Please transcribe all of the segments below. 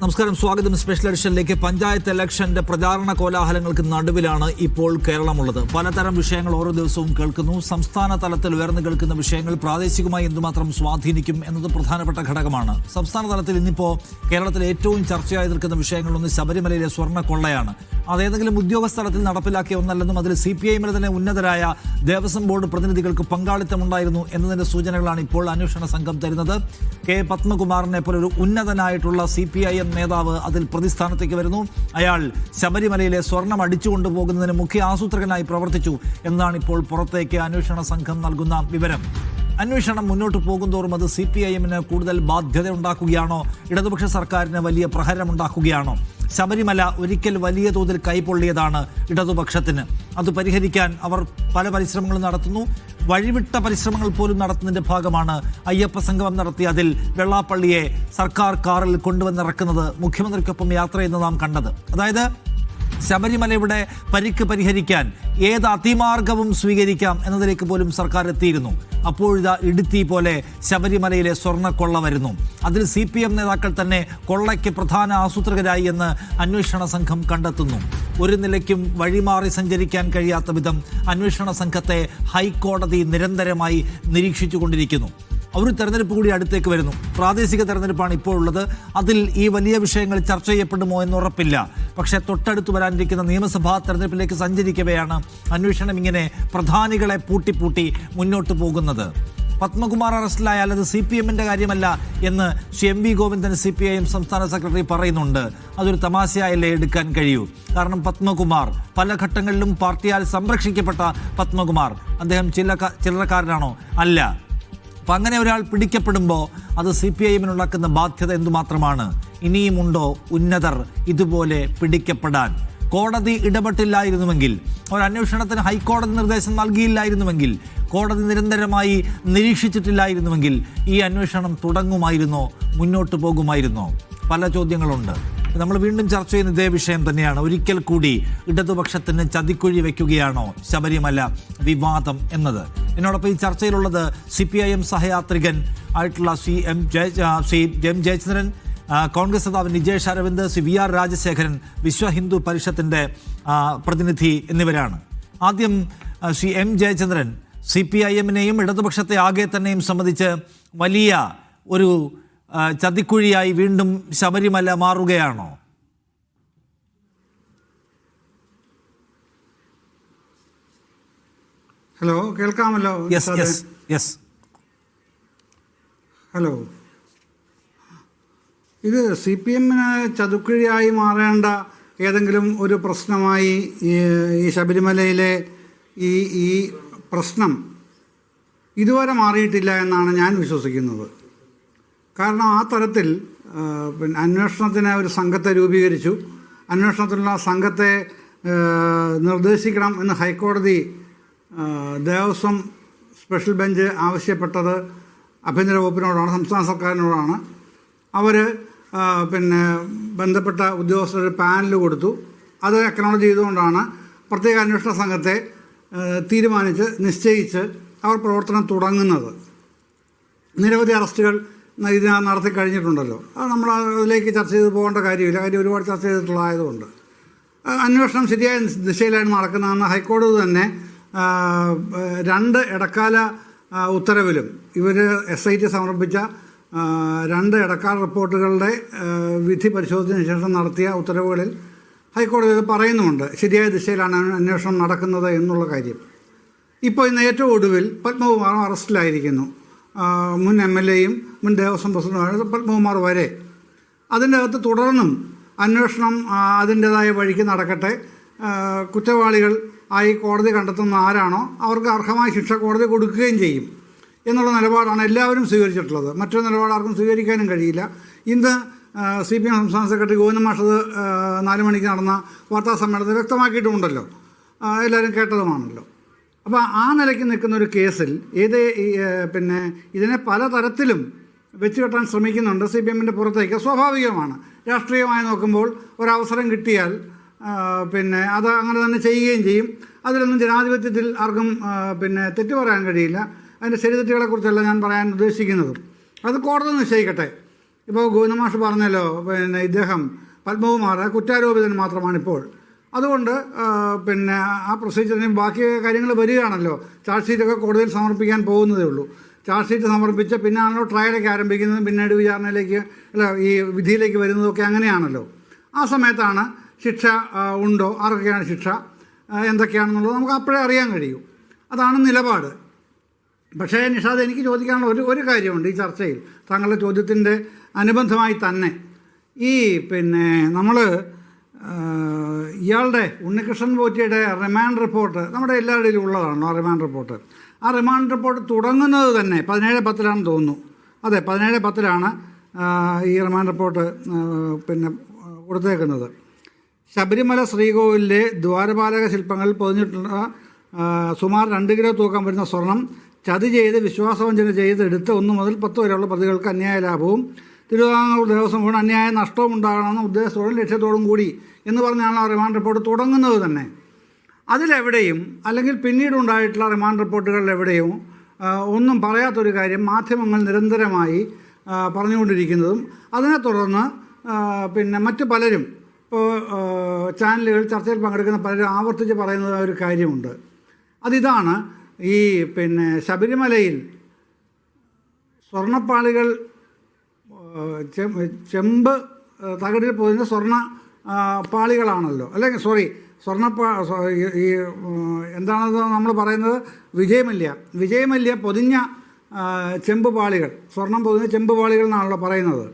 നമസ്കാരം, സ്വാഗതം സ്പെഷ്യൽ എഡിഷനിലേക്ക്. പഞ്ചായത്ത് ഇലക്ഷന്റെ പ്രചാരണ കോലാഹലങ്ങൾക്ക് നടുവിലാണ് ഇപ്പോൾ കേരളമുള്ളത്. പലതരം വിഷയങ്ങൾ ഓരോ ദിവസവും കേൾക്കുന്നു. സംസ്ഥാന തലത്തിൽ ഉയർന്നു കേൾക്കുന്ന വിഷയങ്ങൾ പ്രാദേശികമായി എന്തുമാത്രം സ്വാധീനിക്കും എന്നത് പ്രധാനപ്പെട്ട ഘടകമാണ്. സംസ്ഥാന തലത്തിൽ ഇന്നിപ്പോൾ കേരളത്തിൽ ഏറ്റവും ചർച്ചയായി നിൽക്കുന്ന വിഷയങ്ങളൊന്ന് ശബരിമലയിലെ സ്വർണ്ണ കൊള്ളയാണ്. അതേതെങ്കിലും ഉദ്യോഗസ്ഥലത്തിൽ നടപ്പിലാക്കിയ ഒന്നല്ലെന്നും അതിൽ CPIഎമ്മിലെ തന്നെ ഉന്നതരായ ദേവസ്വം ബോർഡ് പ്രതിനിധികൾക്ക് പങ്കാളിത്തമുണ്ടായിരുന്നു എന്നതിന്റെ സൂചനകളാണ് ഇപ്പോൾ അന്വേഷണ സംഘം തരുന്നത്. കെ പത്മകുമാറിനെ പോലെ ഒരു ഉന്നതനായിട്ടുള്ള CPIഎം നേതാവ് അതിൽ പ്രതിസ്ഥാനത്തേക്ക് വരുന്നു. അയാൾ ശബരിമലയിലെ സ്വർണം അടിച്ചുകൊണ്ടുപോകുന്നതിന് മുഖ്യ ആസൂത്രകനായി പ്രവർത്തിച്ചു എന്നാണ് ഇപ്പോൾ പുറത്തേക്ക് അന്വേഷണ സംഘം നൽകുന്ന വിവരം. അന്വേഷണം മുന്നോട്ട് പോകുന്തോറും അത് CPIഎമ്മിന് കൂടുതൽ ബാധ്യത ഉണ്ടാക്കുകയാണോ, ഇടതുപക്ഷ സർക്കാരിന് വലിയ പ്രഹരമുണ്ടാക്കുകയാണോ? ശബരിമല ഒരിക്കൽ വലിയ തോതിൽ കൈപ്പൊള്ളിയതാണ് ഇടതുപക്ഷത്തിന്. അത് പരിഹരിക്കാൻ അവർ പല പരിശ്രമങ്ങളും നടത്തുന്നു. വഴിവിട്ട പരിശ്രമങ്ങൾ പോലും നടത്തുന്നതിന്റെ ഭാഗമാണ് അയ്യപ്പ സംഗമം നടത്തി അതിൽ വെള്ളാപ്പള്ളിയെ സർക്കാർ കാറിൽ കൊണ്ടുവന്നിറക്കുന്നത്, മുഖ്യമന്ത്രിക്കൊപ്പം യാത്ര ചെയ്യുന്ന നാം കണ്ടത്. അതായത് ശബരിമലയുടെ പരിക്ക് പരിഹരിക്കാൻ ഏത് അതിമാർഗവും സ്വീകരിക്കാം എന്നതിലേക്ക് പോലും സർക്കാർ എത്തിയിരുന്നു. അപ്പോഴിതാ ഇടുത്തി പോലെ ശബരിമലയിലെ സ്വർണ്ണക്കൊള്ള വരുന്നു. അതിൽ CPM നേതാക്കൾ തന്നെ കൊള്ളയ്ക്ക് പ്രധാന ആസൂത്രകരായി എന്ന് അന്വേഷണ സംഘം കണ്ടെത്തുന്നു. ഒരു നിലയ്ക്കും വഴിമാറി സഞ്ചരിക്കാൻ കഴിയാത്ത വിധം അന്വേഷണ സംഘത്തെ ഹൈക്കോടതി നിരന്തരമായി നിരീക്ഷിച്ചുകൊണ്ടിരിക്കുന്നു. ഒരു തെരഞ്ഞെടുപ്പ് കൂടി അടുത്തേക്ക് വരുന്നു. പ്രാദേശിക തെരഞ്ഞെടുപ്പാണ് ഇപ്പോൾ ഉള്ളത്. അതിൽ ഈ വലിയ വിഷയങ്ങൾ ചർച്ച ചെയ്യപ്പെടുമോ എന്നുറപ്പില്ല. പക്ഷേ തൊട്ടടുത്ത് വരാനിരിക്കുന്ന നിയമസഭാ തെരഞ്ഞെടുപ്പിലേക്ക് സഞ്ചരിക്കവെയാണ് അന്വേഷണം ഇങ്ങനെ പ്രധാനികളെ പൂട്ടി മുന്നോട്ട് പോകുന്നത്. പത്മകുമാർ അറസ്റ്റിലായാൽ അത് CPMന്റെ കാര്യമല്ല എന്ന് MV ഗോവിന്ദൻ CPIഎം സംസ്ഥാന സെക്രട്ടറി പറയുന്നുണ്ട്. അതൊരു തമാശയായല്ലേ എടുക്കാൻ കഴിയൂ. കാരണം പത്മകുമാർ പല ഘട്ടങ്ങളിലും പാർട്ടിയാൽ സംരക്ഷിക്കപ്പെട്ട പത്മകുമാർ, അദ്ദേഹം ചില്ലറക്കാരനാണോ? അല്ല. അപ്പം അങ്ങനെ ഒരാൾ പിടിക്കപ്പെടുമ്പോൾ അത് CPIഎമ്മിനുണ്ടാക്കുന്ന ബാധ്യത എന്തുമാത്രമാണ്? ഇനിയുമുണ്ടോ ഉന്നതർ ഇതുപോലെ പിടിക്കപ്പെടാൻ? കോടതി ഇടപെട്ടില്ലായിരുന്നുവെങ്കിൽ, ഒരു അന്വേഷണത്തിന് ഹൈക്കോടതി നിർദ്ദേശം നൽകിയില്ലായിരുന്നുവെങ്കിൽ, കോടതി നിരന്തരമായി നിരീക്ഷിച്ചിട്ടില്ലായിരുന്നുവെങ്കിൽ ഈ അന്വേഷണം തുടങ്ങുമായിരുന്നോ, മുന്നോട്ട് പോകുമായിരുന്നോ? പല ചോദ്യങ്ങളുണ്ട്. നമ്മൾ വീണ്ടും ചർച്ച ചെയ്യുന്ന ഇതേ വിഷയം തന്നെയാണ്. ഒരിക്കൽ കൂടി ഇടതുപക്ഷത്തിന് ചതിക്കുഴി വയ്ക്കുകയാണോ ശബരിമല വിവാദം എന്നത്? എന്നോടൊപ്പം ഈ ചർച്ചയിലുള്ളത് CPIഎം സഹയാത്രികൻ ആയിട്ടുള്ള ശ്രീ എം ജയചന്ദ്രൻ, കോൺഗ്രസ് നേതാവ് നിജേഷ് അരവിന്ദ്, VR രാജശേഖരൻ, വിശ്വ ഹിന്ദു പരിഷത്തിന്റെ പ്രതിനിധി എന്നിവരാണ്. ആദ്യം ശ്രീ M ജയചന്ദ്രൻ, CPIഎമ്മിനെയും ഇടതുപക്ഷത്തെ ആകെ തന്നെയും സംബന്ധിച്ച് വലിയ ഒരു ചതിക്കുഴിയായി വീണ്ടും ശബരിമല മാറുകയാണോ? ഹലോ, കേൾക്കാമല്ലോ? യെസ്. ഹലോ, ഇത് CPMന് ചതുക്കുഴിയായി മാറേണ്ട ഏതെങ്കിലും ഒരു പ്രശ്നമായി ഈ ശബരിമലയിലെ ഈ പ്രശ്നം ഇതുവരെ മാറിയിട്ടില്ല എന്നാണ് ഞാൻ വിശ്വസിക്കുന്നത്. കാരണം ആ തരത്തിൽ പിന്നെ അന്വേഷണത്തിന് ഒരു സംഘത്തെ രൂപീകരിച്ചു. അന്വേഷണത്തിനുള്ള സംഘത്തെ നിർദ്ദേശിക്കണം എന്ന് ഹൈക്കോടതി ദേവസ്വം സ്പെഷ്യൽ ബെഞ്ച് ആവശ്യപ്പെട്ടത് ആഭ്യന്തര വകുപ്പിനോടാണ്, സംസ്ഥാന സർക്കാരിനോടാണ്. അവർ പിന്നെ ബന്ധപ്പെട്ട ഉദ്യോഗസ്ഥർ പാനൽ കൊടുത്തു. അത് അക്നോളജ് ചെയ്തുകൊണ്ടാണ് പ്രത്യേക അന്വേഷണ സംഘത്തെ തീരുമാനിച്ച് നിശ്ചയിച്ച് അവർ പ്രവർത്തനം തുടങ്ങുന്നത്. നിരവധി അറസ്റ്റുകൾ ഇതിനകം നടത്തി കഴിഞ്ഞിട്ടുണ്ടല്ലോ. അത് നമ്മൾ അതിലേക്ക് ചർച്ച ചെയ്ത് പോകേണ്ട കാര്യമില്ല. കാര്യം ഒരുപാട് ചർച്ച ചെയ്തിട്ടുള്ളതായതുകൊണ്ട് അന്വേഷണം ശരിയായ ദിശയിലാണ് നടക്കുന്നതെന്ന് ഹൈക്കോടതി തന്നെ 2 ഇടക്കാല ഉത്തരവിലും ഇവർ SIT സമർപ്പിച്ച 2 ഇടക്കാല റിപ്പോർട്ടുകളുടെ വിധി പരിശോധിച്ചതിന് ശേഷം നടത്തിയ ഉത്തരവുകളിൽ ഹൈക്കോടതി പറയുന്നുമുണ്ട് ശരിയായ ദിശയിലാണ് അന്വേഷണം നടക്കുന്നത് എന്നുള്ള കാര്യം. ഇപ്പോൾ ഇന്ന് ഏറ്റവും ഒടുവിൽ പത്മകുമാറും അറസ്റ്റിലായിരിക്കുന്നു. മുൻ MLAയും മുൻ ദേവസ്വം പ്രസിഡന്റുമായ പത്മകുമാർ വരെ. അതിൻ്റെ അകത്ത് തുടർന്നും അന്വേഷണം അതിൻ്റേതായ വഴിക്ക് നടക്കട്ടെ. കുറ്റവാളികൾ ആയി കോടതി കണ്ടെത്തുന്ന ആരാണോ അവർക്ക് അർഹമായ ശിക്ഷ കോടതി കൊടുക്കുകയും ചെയ്യും എന്നുള്ള നിലപാടാണ് എല്ലാവരും സ്വീകരിച്ചിട്ടുള്ളത്. മറ്റൊരു നിലപാട് ആർക്കും സ്വീകരിക്കാനും കഴിയില്ല. ഇന്ന് CPM സംസ്ഥാന സെക്രട്ടറി ഗോവിന്ദൻ മാഷത് 4 മണിക്ക് നടന്ന വാർത്താ സമ്മേളനത്തിൽ വ്യക്തമാക്കിയിട്ടുമുണ്ടല്ലോ, എല്ലാവരും കേട്ടതുമാണല്ലോ. അപ്പോൾ ആ നിലയ്ക്ക് നിൽക്കുന്ന ഒരു കേസിൽ പിന്നെ ഇതിനെ പലതരത്തിലും വെച്ച് കെട്ടാൻ ശ്രമിക്കുന്നുണ്ട് CPMന്റെ പുറത്തേക്ക്. സ്വാഭാവികമാണ്. രാഷ്ട്രീയമായി നോക്കുമ്പോൾ ഒരവസരം കിട്ടിയാൽ പിന്നെ അത് അങ്ങനെ തന്നെ ചെയ്യുകയും ചെയ്യും. അതിലൊന്നും ജനാധിപത്യത്തിൽ ആർക്കും പിന്നെ തെറ്റ് പറയാൻ കഴിയില്ല. അതിൻ്റെ ശരിതെറ്റുകളെക്കുറിച്ചല്ല ഞാൻ പറയാൻ ഉദ്ദേശിക്കുന്നതും. അത് കോടതി നിശ്ചയിക്കട്ടെ. ഇപ്പോൾ ഗോവിന്ദമാഷ് പറഞ്ഞല്ലോ, പിന്നെ ഇദ്ദേഹം പത്മകുമാർ കുറ്റാരോപിതൻ മാത്രമാണ് ഇപ്പോൾ. അതുകൊണ്ട് പിന്നെ ആ പ്രൊസീജിയറിന് ബാക്കി കാര്യങ്ങൾ വരികയാണല്ലോ. ചാർജ് ഷീറ്റൊക്കെ കോടതിയിൽ സമർപ്പിക്കാൻ പോകുന്നതേ ഉള്ളൂ. ചാർജ് ഷീറ്റ് സമർപ്പിച്ച് പിന്നാണല്ലോ ട്രയലൊക്കെ ആരംഭിക്കുന്നതും പിന്നീട് വിചാരണയിലേക്ക് ഈ വിധിയിലേക്ക് വരുന്നതൊക്കെ അങ്ങനെയാണല്ലോ. ആ സമയത്താണ് ശിക്ഷ ഉണ്ടോ, ആർക്കൊക്കെയാണ് ശിക്ഷ, എന്തൊക്കെയാണെന്നുള്ളത് നമുക്ക് അപ്പോഴേ അറിയാൻ കഴിയൂ. അതാണ് നിലപാട്. പക്ഷേ നിഷാദ്, എനിക്ക് ചോദിക്കാനുള്ള ഒരു കാര്യമുണ്ട് ഈ ചർച്ചയിൽ, താങ്കളുടെ ചോദ്യത്തിൻ്റെ അനുബന്ധമായി തന്നെ. ഈ പിന്നെ നമ്മൾ ഇയാളുടെ ഉണ്ണികൃഷ്ണൻ പോറ്റിയുടെ റിമാൻഡ് റിപ്പോർട്ട് നമ്മുടെ എല്ലാവരുടെയും ഉള്ളതാണല്ലോ. ആ റിമാൻഡ് റിപ്പോർട്ട് തുടങ്ങുന്നത് തന്നെ 17/10 തോന്നുന്നു. അതെ, 17/10 ഈ റിമാൻഡ് റിപ്പോർട്ട് പിന്നെ കൊടുത്തേക്കുന്നത്. ശബരിമല ശ്രീകോവിലിലെ ദ്വാരപാലക ശില്പങ്ങളിൽ പൊതിഞ്ഞിട്ടുള്ള സുമാർ 2 കിലോ തൂക്കം വരുന്ന സ്വർണം ചതി ചെയ്ത് വിശ്വാസവഞ്ചന ചെയ്ത് എടുത്ത് 1 മുതൽ 10 വരെയുള്ള പ്രതികൾക്ക് അന്യായ ലാഭവും തിരുവിതാംകൂർ ദേവസ്വം ബോർഡ് അന്യായ നഷ്ടവും ഉണ്ടാകണമെന്ന ഉദ്ദേശത്തോടും ലക്ഷ്യത്തോടും കൂടി എന്ന് പറഞ്ഞാണ് ആ റിമാൻഡ് റിപ്പോർട്ട് തുടങ്ങുന്നത് തന്നെ. അതിലെവിടെയും അല്ലെങ്കിൽ പിന്നീടുണ്ടായിട്ടുള്ള റിമാൻഡ് റിപ്പോർട്ടുകളിലെവിടെയും ഒന്നും പറയാത്തൊരു കാര്യം മാധ്യമങ്ങൾ നിരന്തരമായി പറഞ്ഞുകൊണ്ടിരിക്കുന്നതും അതിനെ തുടർന്ന് പിന്നെ മറ്റു പലരും ഇപ്പോൾ ചാനലുകൾ ചർച്ചയിൽ പങ്കെടുക്കുന്ന പലരും ആവർത്തിച്ച് പറയുന്ന ഒരു കാര്യമുണ്ട്. അതിതാണ്, ഈ പിന്നെ ശബരിമലയിൽ സ്വർണ്ണപ്പാളികൾ ചെമ്പ് തകടിൽ പൊതിഞ്ഞ സ്വർണ്ണ പാളികളാണല്ലോ, അല്ലെങ്കിൽ ഈ എന്താണത് നമ്മൾ പറയുന്നത്, വിജയമല്യ പൊതിഞ്ഞ ചെമ്പ് പാളികൾ, സ്വർണം പൊതിഞ്ഞ ചെമ്പ് പാളികൾ എന്നാണല്ലോ പറയുന്നത്.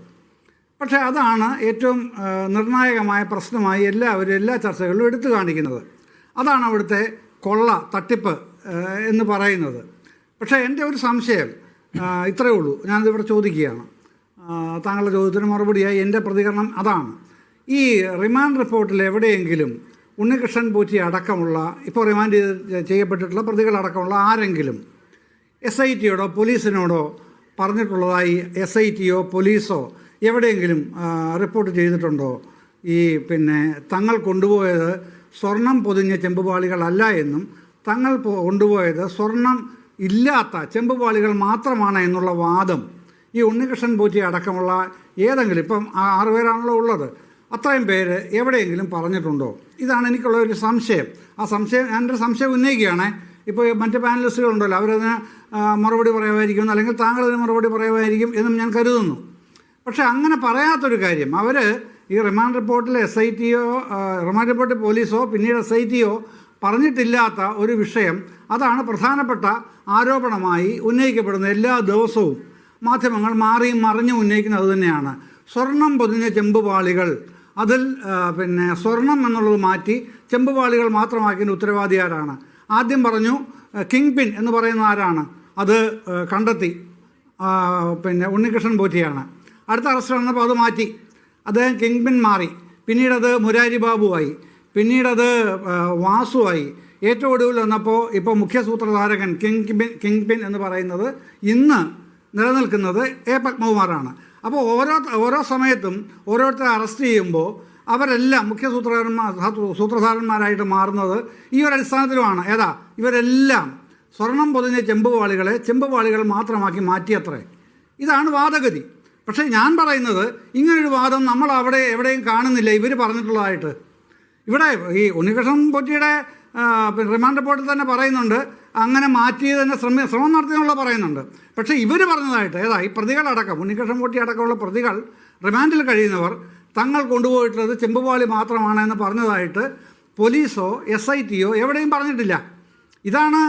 പക്ഷേ അതാണ് ഏറ്റവും നിർണായകമായ പ്രശ്നമായി എല്ലാ ചർച്ചകളിലും എടുത്തു കാണിക്കുന്നത്. അതാണ് അവിടുത്തെ കൊള്ള, തട്ടിപ്പ് എന്ന് പറയുന്നത്. പക്ഷേ എൻ്റെ ഒരു സംശയം ഇത്രയേ ഉള്ളൂ, ഞാനിതിവിടെ ചോദിക്കുകയാണ്. താങ്കളുടെ ചോദ്യത്തിന് മറുപടിയായി എൻ്റെ പ്രതികരണം അതാണ്. ഈ റിമാൻഡ് റിപ്പോർട്ടിൽ എവിടെയെങ്കിലും ഉണ്ണികൃഷ്ണൻ പോറ്റി അടക്കമുള്ള ഇപ്പോൾ റിമാൻഡ് ചെയ്യപ്പെട്ടിട്ടുള്ള പ്രതികളടക്കമുള്ള ആരെങ്കിലും SITയോടോ പോലീസിനോടോ പറഞ്ഞിട്ടുള്ളതായി SITയോ പോലീസോ എവിടെയെങ്കിലും റിപ്പോർട്ട് ചെയ്തിട്ടുണ്ടോ? ഈ പിന്നെ തങ്ങൾ കൊണ്ടുപോയത് സ്വർണം പൊതിഞ്ഞ ചെമ്പുപാളികളല്ല എന്നും തങ്ങൾ കൊണ്ടുപോയത് സ്വർണം ഇല്ലാത്ത ചെമ്പുപാളികൾ മാത്രമാണ് എന്നുള്ള വാദം ഈ ഉണ്ണികൃഷ്ണൻ പോറ്റി അടക്കമുള്ള ഏതെങ്കിലും, ഇപ്പം 6 പേരാണല്ലോ ഉള്ളത്, അത്രയും പേര് എവിടെയെങ്കിലും പറഞ്ഞിട്ടുണ്ടോ? ഇതാണ് എനിക്കുള്ള ഒരു സംശയം. ഞാനൊരു സംശയം ഉന്നയിക്കുകയാണ്. ഇപ്പോൾ മറ്റ് പാനലിസ്റ്റുകളുണ്ടല്ലോ, അവരതിന് മറുപടി പറയുമായിരിക്കും, അല്ലെങ്കിൽ താങ്കളതിന് മറുപടി പറയുമായിരിക്കും എന്നും ഞാൻ കരുതുന്നു. പക്ഷേ അങ്ങനെ പറയാത്തൊരു കാര്യം, അവർ ഈ റിമാൻഡ് റിപ്പോർട്ടിൽ SITയോ റിമാൻഡ് റിപ്പോർട്ടിൽ പോലീസോ പിന്നീട് SITയോ പറഞ്ഞിട്ടില്ലാത്ത ഒരു വിഷയം, അതാണ് പ്രധാനപ്പെട്ട ആരോപണമായി ഉന്നയിക്കപ്പെടുന്ന എല്ലാ ദിവസവും മാധ്യമങ്ങൾ മാറിയും മറിഞ്ഞും ഉന്നയിക്കുന്നത് അതുതന്നെയാണ്. സ്വർണം പൊതിഞ്ഞ ചെമ്പുപാളികൾ, അതിൽ പിന്നെ സ്വർണം എന്നുള്ളത് മാറ്റി ചെമ്പുപാളികൾ മാത്രമാക്കിയതിന് ഉത്തരവാദി ആരാണ്? ആദ്യം പറഞ്ഞു കിങ് പിൻ എന്ന് പറയുന്ന ആരാണ്? അത് കണ്ടെത്തി പിന്നെ ഉണ്ണികൃഷ്ണൻ പോറ്റിയാണ്. അടുത്ത അറസ്റ്റ് വന്നപ്പോൾ അത് മാറ്റി, അദ്ദേഹം കിങ് പിൻ മാറി. പിന്നീടത് മുരാരി ബാബുവായി, പിന്നീടത് വാസുവായി. ഏറ്റവും ഒടുവിൽ വന്നപ്പോൾ ഇപ്പോൾ മുഖ്യ സൂത്രധാരകൻ കിങ് പിൻ എന്ന് പറയുന്നത് ഇന്ന് നിലനിൽക്കുന്നത് പത്മകുമാറാണ്. അപ്പോൾ ഓരോ സമയത്തും ഓരോരുത്തരെ അറസ്റ്റ് ചെയ്യുമ്പോൾ അവരെല്ലാം മുഖ്യ സൂത്രധാരന്മാരായിട്ട് മാറുന്നത് ഈ ഒരു അടിസ്ഥാനത്തിലുമാണ്. ഇവരെല്ലാം സ്വർണം പൊതിഞ്ഞ ചെമ്പുപാളികൾ മാത്രമാക്കി മാറ്റിയത്രേ. ഇതാണ് വാദഗതി. പക്ഷേ ഞാൻ പറയുന്നത് ഇങ്ങനൊരു വാദം നമ്മൾ അവിടെ എവിടെയും കാണുന്നില്ല ഇവർ പറഞ്ഞിട്ടുള്ളതായിട്ട്. ഇവിടെ ഈ ഉണ്ണികൃഷ്ണൻ പോറ്റിയുടെ റിമാൻഡ് റിപ്പോർട്ടിൽ തന്നെ പറയുന്നുണ്ട്, അങ്ങനെ മാറ്റിയത് തന്നെ ശ്രമം നടത്തിയെന്നുള്ള പറയുന്നുണ്ട്. പക്ഷേ ഇവർ പറഞ്ഞതായിട്ട് ഈ പ്രതികളടക്കം, ഉണ്ണികൃഷ്ണൻ പോറ്റി അടക്കമുള്ള പ്രതികൾ, റിമാൻഡിൽ കഴിയുന്നവർ തങ്ങൾ കൊണ്ടുപോയിട്ടുള്ളത് ചെമ്പുപാളി മാത്രമാണ് എന്ന് പറഞ്ഞതായിട്ട് പോലീസോ SITയോ എവിടെയും പറഞ്ഞിട്ടില്ല. ഇതാണ്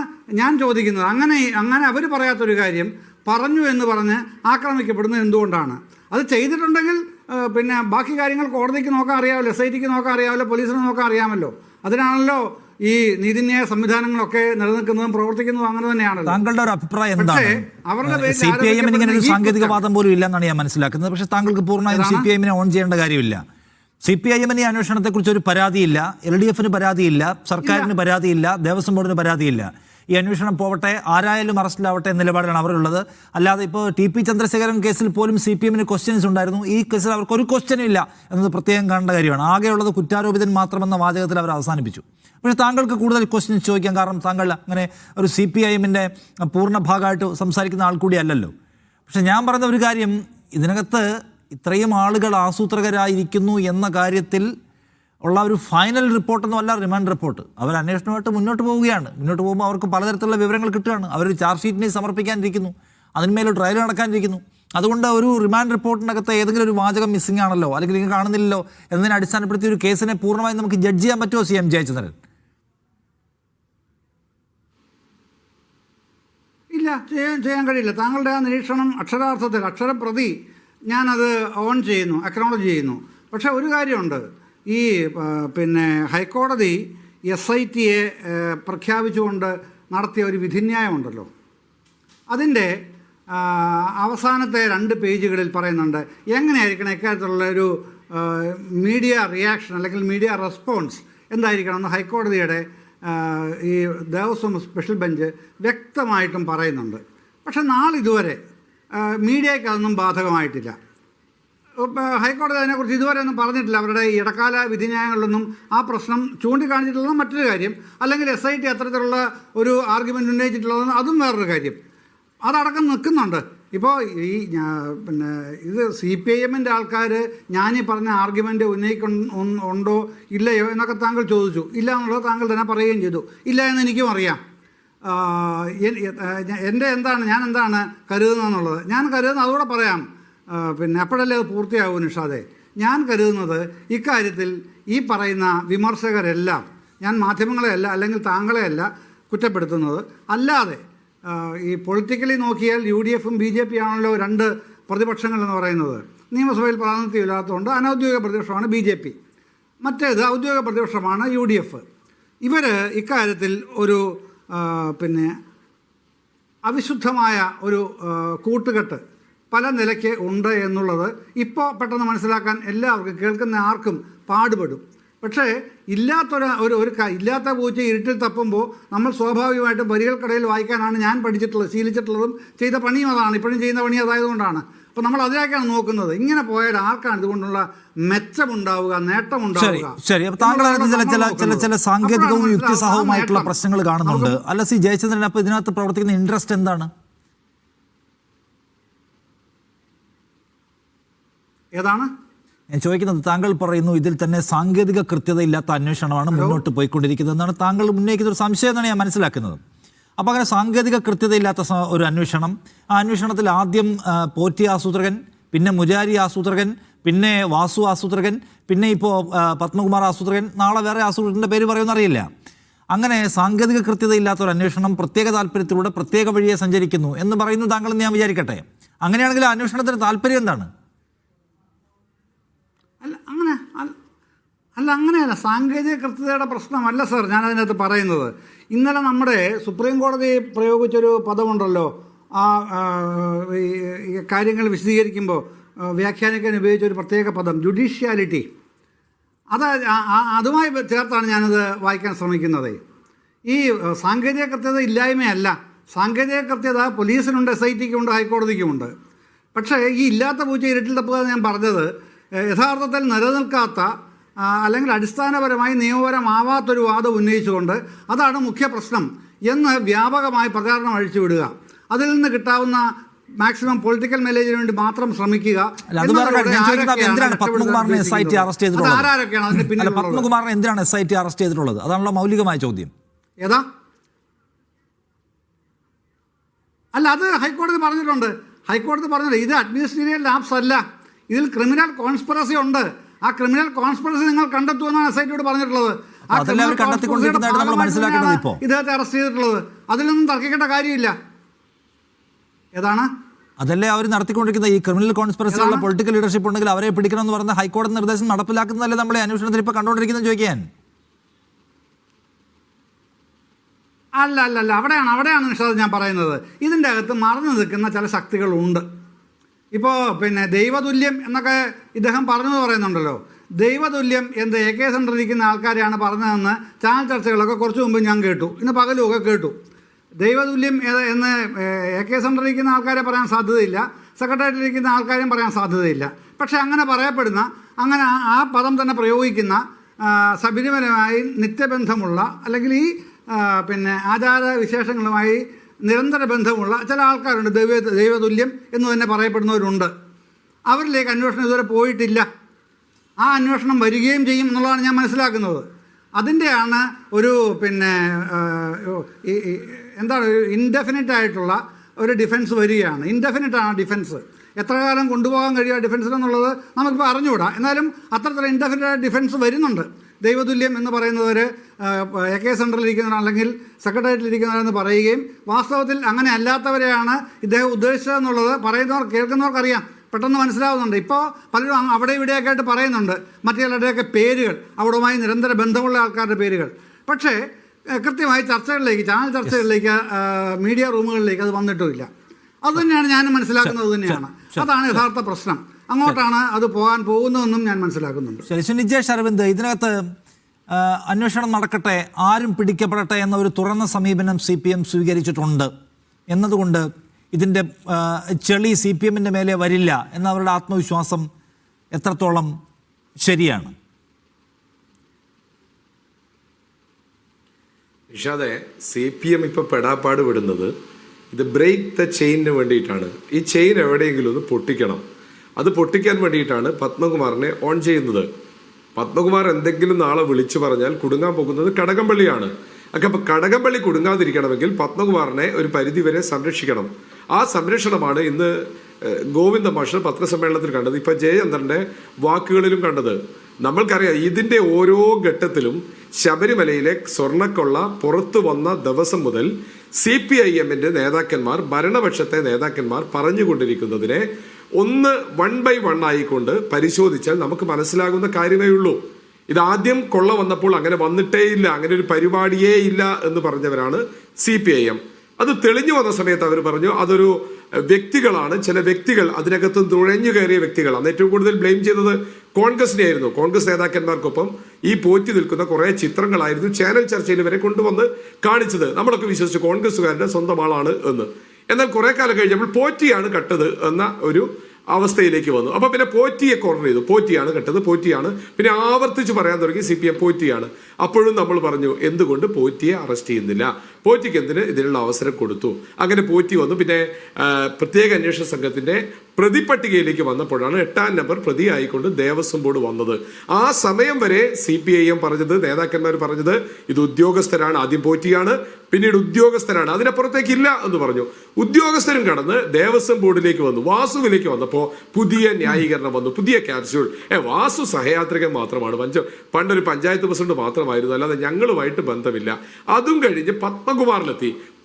ഞാൻ ചോദിക്കുന്നത്. അങ്ങനെ അവർ പറയാത്തൊരു കാര്യം പറഞ്ഞു എന്ന് പറഞ്ഞ് ആക്രമിക്കപ്പെടുന്നത് എന്തുകൊണ്ടാണ്? അത് ചെയ്തിട്ടുണ്ടെങ്കിൽ പിന്നെ ബാക്കി കാര്യങ്ങൾ കോടതിക്ക് നോക്കാൻ അറിയാമല്ലോ, SITക്ക് നോക്കാൻ അറിയാമല്ലോ, പോലീസിന് നോക്കാൻ അറിയാമല്ലോ. അതിനാണല്ലോ ഈ നീതിന്യായ സംവിധാനങ്ങളൊക്കെ നിലനിൽക്കുന്നതും പ്രവർത്തിക്കുന്നതും അങ്ങനെ തന്നെയാണല്ലോ. താങ്കളുടെ ഒരു അഭിപ്രായം എന്താണ്? CPIM ഇങ്ങനെ ഒരു സാങ്കേതികവാദം പോലും ഇല്ലെന്നാണ് ഞാൻ മനസ്സിലാക്കുന്നത്. പക്ഷേ താങ്കൾക്ക് പൂർണ്ണമായും CPIM ഓൺ ചെയ്യേണ്ട കാര്യമില്ല. CPIM ഈ അന്വേഷണത്തെക്കുറിച്ച് ഒരു പരാതിയില്ല, LDFന് പരാതിയില്ല, സർക്കാരിന് പരാതിയില്ല, ദേവസ്വം ബോർഡിന് പരാതിയില്ല. ഈ അന്വേഷണം പോവട്ടെ, ആരായാലും അറസ്റ്റിലാവട്ടെ എന്ന നിലപാടാണ് അവരുള്ളത്. അല്ലാതെ ഇപ്പോൾ TP ചന്ദ്രശേഖരൻ കേസിൽ പോലും CPMന് ക്വസ്റ്റ്യൻസ് ഉണ്ടായിരുന്നു. ഈ കേസിൽ അവർക്ക് ഒരു ക്വസ്റ്റ്യനും ഇല്ല എന്നത് പ്രത്യേകം കാണേണ്ട കാര്യമാണ്. ആകെയുള്ളത് കുറ്റാരോപിതൻ മാത്രമെന്ന വാചകത്തിൽ അവർ അവസാനിപ്പിച്ചു. പക്ഷേ താങ്കൾക്ക് കൂടുതൽ ക്വസ്റ്റ്യൻസ് ചോദിക്കാം, കാരണം താങ്കൾ അങ്ങനെ ഒരു CPIMന്റെ പൂർണ്ണ ഭാഗമായിട്ട് സംസാരിക്കുന്ന ആൾ കൂടിയല്ലല്ലോ. പക്ഷെ ഞാൻ പറയുന്ന ഒരു കാര്യം, ഇതിനകത്ത് ഇത്രയും ആളുകൾ ആസൂത്രകരായിരിക്കുന്നു എന്ന കാര്യത്തിൽ ഉള്ള ഒരു ഫൈനൽ റിപ്പോർട്ടൊന്നുമല്ല റിമാൻഡ് റിപ്പോർട്ട്. അവർ അന്വേഷണമായിട്ട് മുന്നോട്ട് പോവുകയാണ്. മുന്നോട്ട് പോകുമ്പോൾ അവർക്ക് പലതരത്തിലുള്ള വിവരങ്ങൾ കിട്ടുകയാണ്. അവരൊരു ചാർജ് ഷീറ്റിനെ സമർപ്പിക്കാനിരിക്കുന്നു, അതിന്മേൽ ട്രയൽ നടക്കാനിരിക്കുന്നു. അതുകൊണ്ട് ഒരു റിമാൻഡ് റിപ്പോർട്ടിനകത്ത് ഏതെങ്കിലും ഒരു വാചകം മിസ്സിംഗ് ആണല്ലോ, അല്ലെങ്കിൽ നിങ്ങൾ കാണുന്നില്ലല്ലോ എന്നതിനെ അടിസ്ഥാനപ്പെടുത്തി ഒരു കേസിനെ പൂർണ്ണമായും നമുക്ക് ജഡ്ജ് ചെയ്യാൻ പറ്റുമോ CM ജയചന്ദ്രൻ? ഇല്ല, ചെയ്യാൻ കഴിയില്ല. താങ്കളുടെ ആ നിരീക്ഷണം അക്ഷരാർത്ഥത്തിൽ അക്ഷരപ്രതി ഞാനത് ഓൺ ചെയ്യുന്നു, അക്നോളജ് ചെയ്യുന്നു. പക്ഷേ ഒരു കാര്യമുണ്ട്, ഈ ഹൈക്കോടതി SITയെ പ്രഖ്യാപിച്ചുകൊണ്ട് നടത്തിയ ഒരു വിധിന്യായമുണ്ടല്ലോ, അതിൻ്റെ അവസാനത്തെ 2 പേജുകളിൽ പറയുന്നുണ്ട് എങ്ങനെയായിരിക്കണം ഇക്കാര്യത്തിലുള്ള ഒരു മീഡിയ റിയാക്ഷൻ അല്ലെങ്കിൽ മീഡിയ റെസ്പോൺസ് എന്തായിരിക്കണമെന്ന് ഹൈക്കോടതിയുടെ ഈ ദേവസ്വം സ്പെഷ്യൽ ബെഞ്ച് വ്യക്തമായിട്ടും പറയുന്നുണ്ട്. പക്ഷെ നാളിതുവരെ മീഡിയയ്ക്ക് അതൊന്നും ബാധകമായിട്ടില്ല. ഹൈക്കോടതി അതിനെക്കുറിച്ച് ഇതുവരെ ഒന്നും പറഞ്ഞിട്ടില്ല. അവരുടെ ഇടക്കാല വിധിന്യായങ്ങളിലൊന്നും ആ പ്രശ്നം ചൂണ്ടിക്കാണിച്ചിട്ടുള്ളത് മറ്റൊരു കാര്യം, അല്ലെങ്കിൽ SIT അത്തരത്തിലുള്ള ഒരു ആർഗ്യുമെൻ്റ് ഉന്നയിച്ചിട്ടുള്ളതെന്ന് അതും വേറൊരു കാര്യം. അതടക്കം നിൽക്കുന്നുണ്ട്. ഇപ്പോൾ ഈ ഇത് CPIMൻ്റെ ആൾക്കാർ ഞാനീ പറഞ്ഞ ആർഗ്യുമെൻ്റ് ഉണ്ടോ ഇല്ലയോ എന്നൊക്കെ താങ്കൾ ചോദിച്ചു. ഇല്ല എന്നുള്ളത് താങ്കൾ തന്നെ പറയുകയും ചെയ്തു. ഇല്ല എന്ന് എനിക്കും അറിയാം. ഞാൻ എന്താണ് കരുതുന്നതെന്നുള്ളത് ഞാൻ കരുതുന്നത് അതുകൂടെ പറയാം. അപ്പോഴല്ലേ അത് പൂർത്തിയാകൂ നിഷാദേ. ഞാൻ കരുതുന്നത് ഇക്കാര്യത്തിൽ ഈ പറയുന്ന വിമർശകരെല്ലാം, ഞാൻ മാധ്യമങ്ങളെയല്ല അല്ലെങ്കിൽ താങ്കളെയല്ല കുറ്റപ്പെടുത്തുന്നത്, അല്ലാതെ ഈ പൊളിറ്റിക്കലി നോക്കിയാൽ UDFും BJP ആണല്ലോ 2 പ്രതിപക്ഷങ്ങൾ എന്ന് പറയുന്നത്. നിയമസഭയിൽ പ്രാതിനിധ്യമില്ലാത്തതുകൊണ്ട് അനൗദ്യോഗിക പ്രതിപക്ഷമാണ് BJP, മറ്റേത് ഔദ്യോഗിക പ്രതിപക്ഷമാണ് UDF. ഇവർ ഇക്കാര്യത്തിൽ ഒരു അവിശുദ്ധമായ ഒരു കൂട്ടുകെട്ട് പല നിലയ്ക്ക് ഉണ്ട് എന്നുള്ളത് ഇപ്പോൾ പെട്ടെന്ന് മനസ്സിലാക്കാൻ എല്ലാവർക്കും, കേൾക്കുന്ന ആർക്കും പാടുപെടും. പക്ഷേ ഇല്ലാത്ത പൂച്ച ഇരുട്ടിൽ തപ്പുമ്പോൾ നമ്മൾ സ്വാഭാവികമായിട്ടും വരികൾക്കിടയിൽ വായിക്കാനാണ് ഞാൻ പഠിച്ചിട്ടുള്ളത്, ശീലിച്ചിട്ടുള്ളതും ചെയ്ത പണിയും അതാണ്, ഇപ്പോഴും ചെയ്യുന്ന പണി അതായതുകൊണ്ടാണ്. അപ്പോൾ നമ്മൾ അതിലേക്കാണ് നോക്കുന്നത്. ഇങ്ങനെ പോയാൽ ആർക്കാണ് ഇതുകൊണ്ടുള്ള മെച്ചമുണ്ടാവുക, നേട്ടമുണ്ടാവുക? ശരി, അപ്പോൾ താങ്കൾ ചില സാങ്കേതികവും യുക്തിസഹവുമായിട്ടുള്ള പ്രശ്നങ്ങൾ കാണുന്നുണ്ട്. അല്ല ജയചന്ദ്രൻ, അപ്പോൾ ഇതിനകത്ത് പ്രവർത്തിക്കുന്ന ഇൻട്രസ്റ്റ് എന്താണ്? ഏതാണ് ഞാൻ ചോദിക്കുന്നത്? താങ്കൾ പറയുന്നു ഇതിൽ തന്നെ സാങ്കേതിക കൃത്യതയില്ലാത്ത അന്വേഷണമാണ് മുന്നോട്ട് പോയിക്കൊണ്ടിരിക്കുന്നത് എന്നാണ് താങ്കൾ ഉന്നയിക്കുന്ന ഒരു സംശയം എന്നാണ് ഞാൻ മനസ്സിലാക്കുന്നത്. അപ്പോൾ അങ്ങനെ സാങ്കേതിക കൃത്യതയില്ലാത്ത ഒരു അന്വേഷണം, ആ അന്വേഷണത്തിൽ ആദ്യം പോറ്റി ആസൂത്രകൻ, പിന്നെ മുരാരി ആസൂത്രകൻ, പിന്നെ വാസു ആസൂത്രകൻ, പിന്നെ ഇപ്പോൾ പത്മകുമാർ ആസൂത്രകൻ, നാളെ വേറെ ആസൂത്രകൻ്റെ പേര് പറയുമെന്നറിയില്ല. അങ്ങനെ സാങ്കേതിക കൃത്യതയില്ലാത്ത ഒരു അന്വേഷണം പ്രത്യേക താല്പര്യത്തിലൂടെ പ്രത്യേക വഴിയെ സഞ്ചരിക്കുന്നു എന്ന് പറയുന്നു താങ്കളെന്ന് ഞാൻ വിചാരിക്കട്ടെ. അങ്ങനെയാണെങ്കിൽ ആ അന്വേഷണത്തിന് താല്പര്യം എന്താണ്? അങ്ങനെയല്ല, സാങ്കേതിക കൃത്യതയുടെ പ്രശ്നമല്ല സർ ഞാനതിനകത്ത് പറയുന്നത്. ഇന്നലെ നമ്മുടെ സുപ്രീം കോടതി പ്രയോഗിച്ചൊരു പദമുണ്ടല്ലോ, ആ കാര്യങ്ങൾ വിശദീകരിക്കുമ്പോൾ വ്യാഖ്യാനിക്കാൻ ഉപയോഗിച്ചൊരു പ്രത്യേക പദം, ജുഡീഷ്യാലിറ്റി. അതുമായി ചേർത്താണ് ഞാനത് വായിക്കാൻ ശ്രമിക്കുന്നത്. ഈ സാങ്കേതിക കൃത്യത ഇല്ലായ്മയല്ല. സാങ്കേതിക കൃത്യത പോലീസിനുണ്ട്, SITക്കുണ്ട്, ഹൈക്കോടതിക്കുമുണ്ട്. പക്ഷേ ഈ ഇല്ലാത്ത പൂച്ച ഇരുട്ടിൽ തപ്പുക ഞാൻ പറഞ്ഞത് യഥാർത്ഥത്തിൽ നിലനിൽക്കാത്ത അല്ലെങ്കിൽ അടിസ്ഥാനപരമായി നിയമപരമാവാത്തൊരു വാദം ഉന്നയിച്ചുകൊണ്ട് അതാണ് മുഖ്യ പ്രശ്നം എന്ന് വ്യാപകമായി പ്രചാരണം അഴിച്ചുവിടുക, അതിൽ നിന്ന് കിട്ടാവുന്ന മാക്സിമം പൊളിറ്റിക്കൽ മൈലേജിന് വേണ്ടി മാത്രം ശ്രമിക്കുക. പത്മകുമാറിനെ SIT അറസ്റ്റ് ചെയ്തിട്ടുള്ളത്? അതാണല്ലോ മൗലികമായ ചോദ്യം. ഏതാ? അല്ല, അത് ഹൈക്കോടതി പറഞ്ഞിട്ടുണ്ട്. ഇത് അഡ്മിനിസ്ട്രേറ്റീവ് ലാപ്സ് അല്ല, ഇതിൽ ക്രിമിനൽ കോൺസ്പിറസി ഉണ്ട്. ആ ക്രിമിനൽ കോൺസ്പിറസി നിങ്ങൾ കണ്ടെത്തുമെന്നാണ് SITയോട് പറഞ്ഞിട്ടുള്ളത്. ഇദ്ദേഹത്തെ അറസ്റ്റ് ചെയ്തിട്ടുള്ളത്. അതിലൊന്നും തർക്കിക്കേണ്ട കാര്യമില്ല. ഏതാണ്? അതല്ലേ അവർ നടത്തിക്കൊണ്ടിരിക്കുന്നത്. ഈ ക്രിമിനൽ കോൺസ്പിറസിയുള്ള പൊളിറ്റിക്കൽ ലീഡർഷിപ്പ് ഉണ്ടെങ്കിൽ അവരെ പിടിക്കണം എന്ന് പറഞ്ഞ ഹൈക്കോടതി നിർദ്ദേശം നടപ്പിലാക്കുന്നതല്ലേ നമ്മളെ അന്വേഷണത്തിൽ ഇപ്പോൾ കണ്ടുകൊണ്ടിരിക്കുന്നത് ചോദിക്കാൻ? അല്ല, അവിടെയാണ് നിഷാദ് ഞാൻ പറയുന്നത്. ഇതിൻ്റെ അകത്ത് മറന്നു നിൽക്കുന്ന ചില ശക്തികളുണ്ട്. ഇപ്പോൾ ദൈവതുല്യം എന്നൊക്കെ ഇദ്ദേഹം പറഞ്ഞെന്ന് പറയുന്നുണ്ടല്ലോ. ദൈവതുല്യം എന്ത് AK സെൻ്ററിലിരിക്കുന്ന ആൾക്കാരെയാണ് പറഞ്ഞതെന്ന് ചാനൽ ചർച്ചകളൊക്കെ കുറച്ച് മുമ്പ് ഞാൻ കേട്ടു, ഇന്ന് പകലുമൊക്കെ കേട്ടു. ദൈവതുല്യം എന്ന് AK സെൻ്ററിലിരിക്കുന്ന ആൾക്കാരെ പറയാൻ സാധ്യതയില്ല, സെക്രട്ടേറിയറ്റിലിരിക്കുന്ന ആൾക്കാരെയും പറയാൻ സാധ്യതയില്ല. പക്ഷേ അങ്ങനെ പറയപ്പെടുന്ന, അങ്ങനെ ആ പദം തന്നെ പ്രയോഗിക്കുന്ന ശബരിമലയുമായി നിത്യബന്ധമുള്ള അല്ലെങ്കിൽ ഈ ആചാര വിശേഷങ്ങളുമായി നിരന്തര ബന്ധമുള്ള ചില ആൾക്കാരുണ്ട്. ദൈവതുല്യം എന്ന് തന്നെ പറയപ്പെടുന്നവരുണ്ട്. അവരിലേക്ക് അന്വേഷണം ഇതുവരെ പോയിട്ടില്ല. ആ അന്വേഷണം വരികയും ചെയ്യും എന്നുള്ളതാണ് ഞാൻ മനസ്സിലാക്കുന്നത്. അതിൻ്റെയാണ് ഒരു എന്താണ് ഇൻഡെഫിനിറ്റ് ആയിട്ടുള്ള ഒരു ഡിഫൻസ് വരികയാണ്. ഇൻഡെഫിനിറ്റാണ് ഡിഫൻസ്. എത്ര കാലം കൊണ്ടുപോകാൻ കഴിയുക ഡിഫൻസിലെന്നുള്ളത് നമുക്കിപ്പോൾ അറിഞ്ഞുകൂടാ. എന്നാലും അത്തരത്തിലുള്ള ഇൻഡെഫിനിറ്റ് ഡിഫൻസ് വരുന്നുണ്ട്. ദൈവതുല്യം എന്ന് പറയുന്നവർ AK സെൻറ്ററിലിരിക്കുന്നവർ അല്ലെങ്കിൽ സെക്രട്ടേറിയറ്റിലിരിക്കുന്നവരെന്ന് പറയുകയും വാസ്തവത്തിൽ അങ്ങനെ അല്ലാത്തവരെയാണ് ഇദ്ദേഹം ഉദ്ദേശിച്ചതെന്നുള്ളത് പറയുന്നവർ കേൾക്കുന്നവർക്കറിയാം, പെട്ടെന്ന് മനസ്സിലാവുന്നുണ്ട്. ഇപ്പോൾ പലരും അവിടെ ഇവിടെയൊക്കെ ആയിട്ട് പറയുന്നുണ്ട് മറ്റു ചിലരുടെയൊക്കെ പേരുകൾ, അവിടുമായി നിരന്തര ബന്ധമുള്ള ആൾക്കാരുടെ പേരുകൾ. പക്ഷേ കൃത്യമായി ചർച്ചകളിലേക്ക്, ചാനൽ ചർച്ചകളിലേക്ക്, മീഡിയ റൂമുകളിലേക്ക് അത് വന്നിട്ടുമില്ല. അതുതന്നെയാണ് ഞാനും മനസ്സിലാക്കുന്നത്. തന്നെയാണ് അതാണ് യഥാർത്ഥ പ്രശ്നം. അങ്ങോട്ടാണ് അത് പോകാൻ പോകുന്നതെന്നും ഞാൻ മനസ്സിലാക്കുന്നുണ്ട്. ശരി, സുനിജേഷ് അരവിന്ദ്, ഇതിനകത്ത് അന്വേഷണം നടക്കട്ടെ, ആരും പിടിക്കപ്പെടട്ടെ എന്ന ഒരു തുറന്ന സമീപനം CPM സ്വീകരിച്ചിട്ടുണ്ട് എന്നതുകൊണ്ട് ഇതിൻ്റെ ചെളി CPMൻ്റെ മേലെ വരില്ല എന്നവരുടെ ആത്മവിശ്വാസം എത്രത്തോളം ശരിയാണ്? നിഷാദെ, CPM ഇപ്പോൾ പെടാപ്പാട് വിടുന്നത് ഇത് ബ്രേക്ക് ദ ചെയിനിന് വേണ്ടിയിട്ടാണ്. ഈ ചെയിൻ എവിടെയെങ്കിലും ഒന്ന് പൊട്ടിക്കണം. അത് പൊട്ടിക്കാൻ വേണ്ടിയിട്ടാണ് പത്മകുമാറിനെ ഓൺ ചെയ്യുന്നത്. പത്മകുമാർ എന്തെങ്കിലും നാളെ വിളിച്ചു പറഞ്ഞാൽ കുടുങ്ങാൻ പോകുന്നത് കടകംപള്ളിയാണ്. അപ്പോൾ കടകംപള്ളി കുടുങ്ങാതിരിക്കണമെങ്കിൽ പത്മകുമാറിനെ ഒരു പരിധിവരെ സംരക്ഷിക്കണം. ആ സംരക്ഷണമാണ് ഇന്ന് ഗോവിന്ദ മാഷ് പത്രസമ്മേളനത്തിൽ കണ്ടത്. ഇപ്പം ജയചന്ദ്രൻ്റെ വാക്കുകളിലും കണ്ടത്. നമ്മൾക്കറിയാം, ഇതിൻ്റെ ഓരോ ഘട്ടത്തിലും ശബരിമലയിലെ സ്വർണ്ണക്കൊള്ള പുറത്തു വന്ന ദിവസം മുതൽ CPIMൻ്റെ നേതാക്കന്മാർ, ഭരണപക്ഷത്തെ നേതാക്കന്മാർ പറഞ്ഞുകൊണ്ടിരിക്കുന്നതിനെ ഒന്ന് 1 by 1 ആയിക്കൊണ്ട് പരിശോധിച്ചാൽ നമുക്ക് മനസ്സിലാകുന്ന കാര്യമേ ഉള്ളൂ. ഇതാദ്യം കൊള്ള വന്നപ്പോൾ അങ്ങനെ വന്നിട്ടേ ഇല്ല, അങ്ങനെ ഒരു പരിപാടിയേ ഇല്ല എന്ന് പറഞ്ഞവരാണ് CPIM. അത് തെളിഞ്ഞു വന്ന സമയത്ത് അവർ പറഞ്ഞു അതൊരു വ്യക്തികളാണ്, ചില വ്യക്തികൾ അതിനകത്ത് നുഴഞ്ഞു കയറിയ വ്യക്തികൾ. അന്ന് ഏറ്റവും കൂടുതൽ ബ്ലെയിം ചെയ്തത് കോൺഗ്രസിനെ ആയിരുന്നു. കോൺഗ്രസ് നേതാക്കന്മാർക്കൊപ്പം ഈ പോറ്റി നിൽക്കുന്ന കുറേ ചിത്രങ്ങളായിരുന്നു ചാനൽ ചർച്ചയിൽ വരെ കൊണ്ടുവന്ന് കാണിച്ചത്. നമ്മളൊക്കെ വിശ്വസിച്ചു കോൺഗ്രസ്സുകാരുടെ സ്വന്തം ആളാണ് എന്ന്. എന്നാൽ കുറെ കാലം കഴിഞ്ഞപ്പോൾ പോറ്റിയാണ് കട്ടത് എന്ന ഒരു അവസ്ഥയിലേക്ക് വന്നു. അപ്പോൾ പിന്നെ പോറ്റിയെ കോർണർ ചെയ്തു. പോറ്റിയാണ് കെട്ടത്, പോറ്റിയാണ്. പിന്നെ ആവർത്തിച്ച് പറയാൻ തുടങ്ങി CPM പോറ്റിയാണ്. അപ്പോഴും നമ്മൾ പറഞ്ഞു എന്തുകൊണ്ട് പോറ്റിയെ അറസ്റ്റ് ചെയ്യുന്നില്ല, പോറ്റിക്ക് എന്തിന് ഇതിനുള്ള അവസരം കൊടുത്തു. അങ്ങനെ പോറ്റി വന്നു. പിന്നെ പ്രത്യേക അന്വേഷണ സംഘത്തിന്റെ പ്രതിപട്ടികയിലേക്ക് വന്നപ്പോഴാണ് 8ാം നമ്പർ പ്രതി ആയിക്കൊണ്ട് ദേവസ്വം ബോർഡ് വന്നത്. ആ സമയം വരെ CPIM പറഞ്ഞത്, നേതാക്കന്മാർ പറഞ്ഞത് ഇത് ഉദ്യോഗസ്ഥരാണ്, ആദ്യം പോറ്റിയാണ്, പിന്നീട് ഉദ്യോഗസ്ഥരാണ്, അതിനപ്പുറത്തേക്കില്ല എന്ന് പറഞ്ഞു. ഉദ്യോഗസ്ഥരും കടന്ന് ദേവസ്വം ബോർഡിലേക്ക് വന്നു. വാസുവിലേക്ക് വന്നപ്പോൾ പുതിയ ന്യായീകരണം വന്നു, പുതിയ ക്യാപ്സ്യൂൾ. വാസു സഹയാത്രികൻ മാത്രമാണ്, പണ്ടൊരു പഞ്ചായത്ത് പ്രസിഡന്റ് മാത്രമായിരുന്നു, അല്ലാതെ ഞങ്ങളുമായിട്ട് ബന്ധമില്ല. അതും കഴിഞ്ഞ്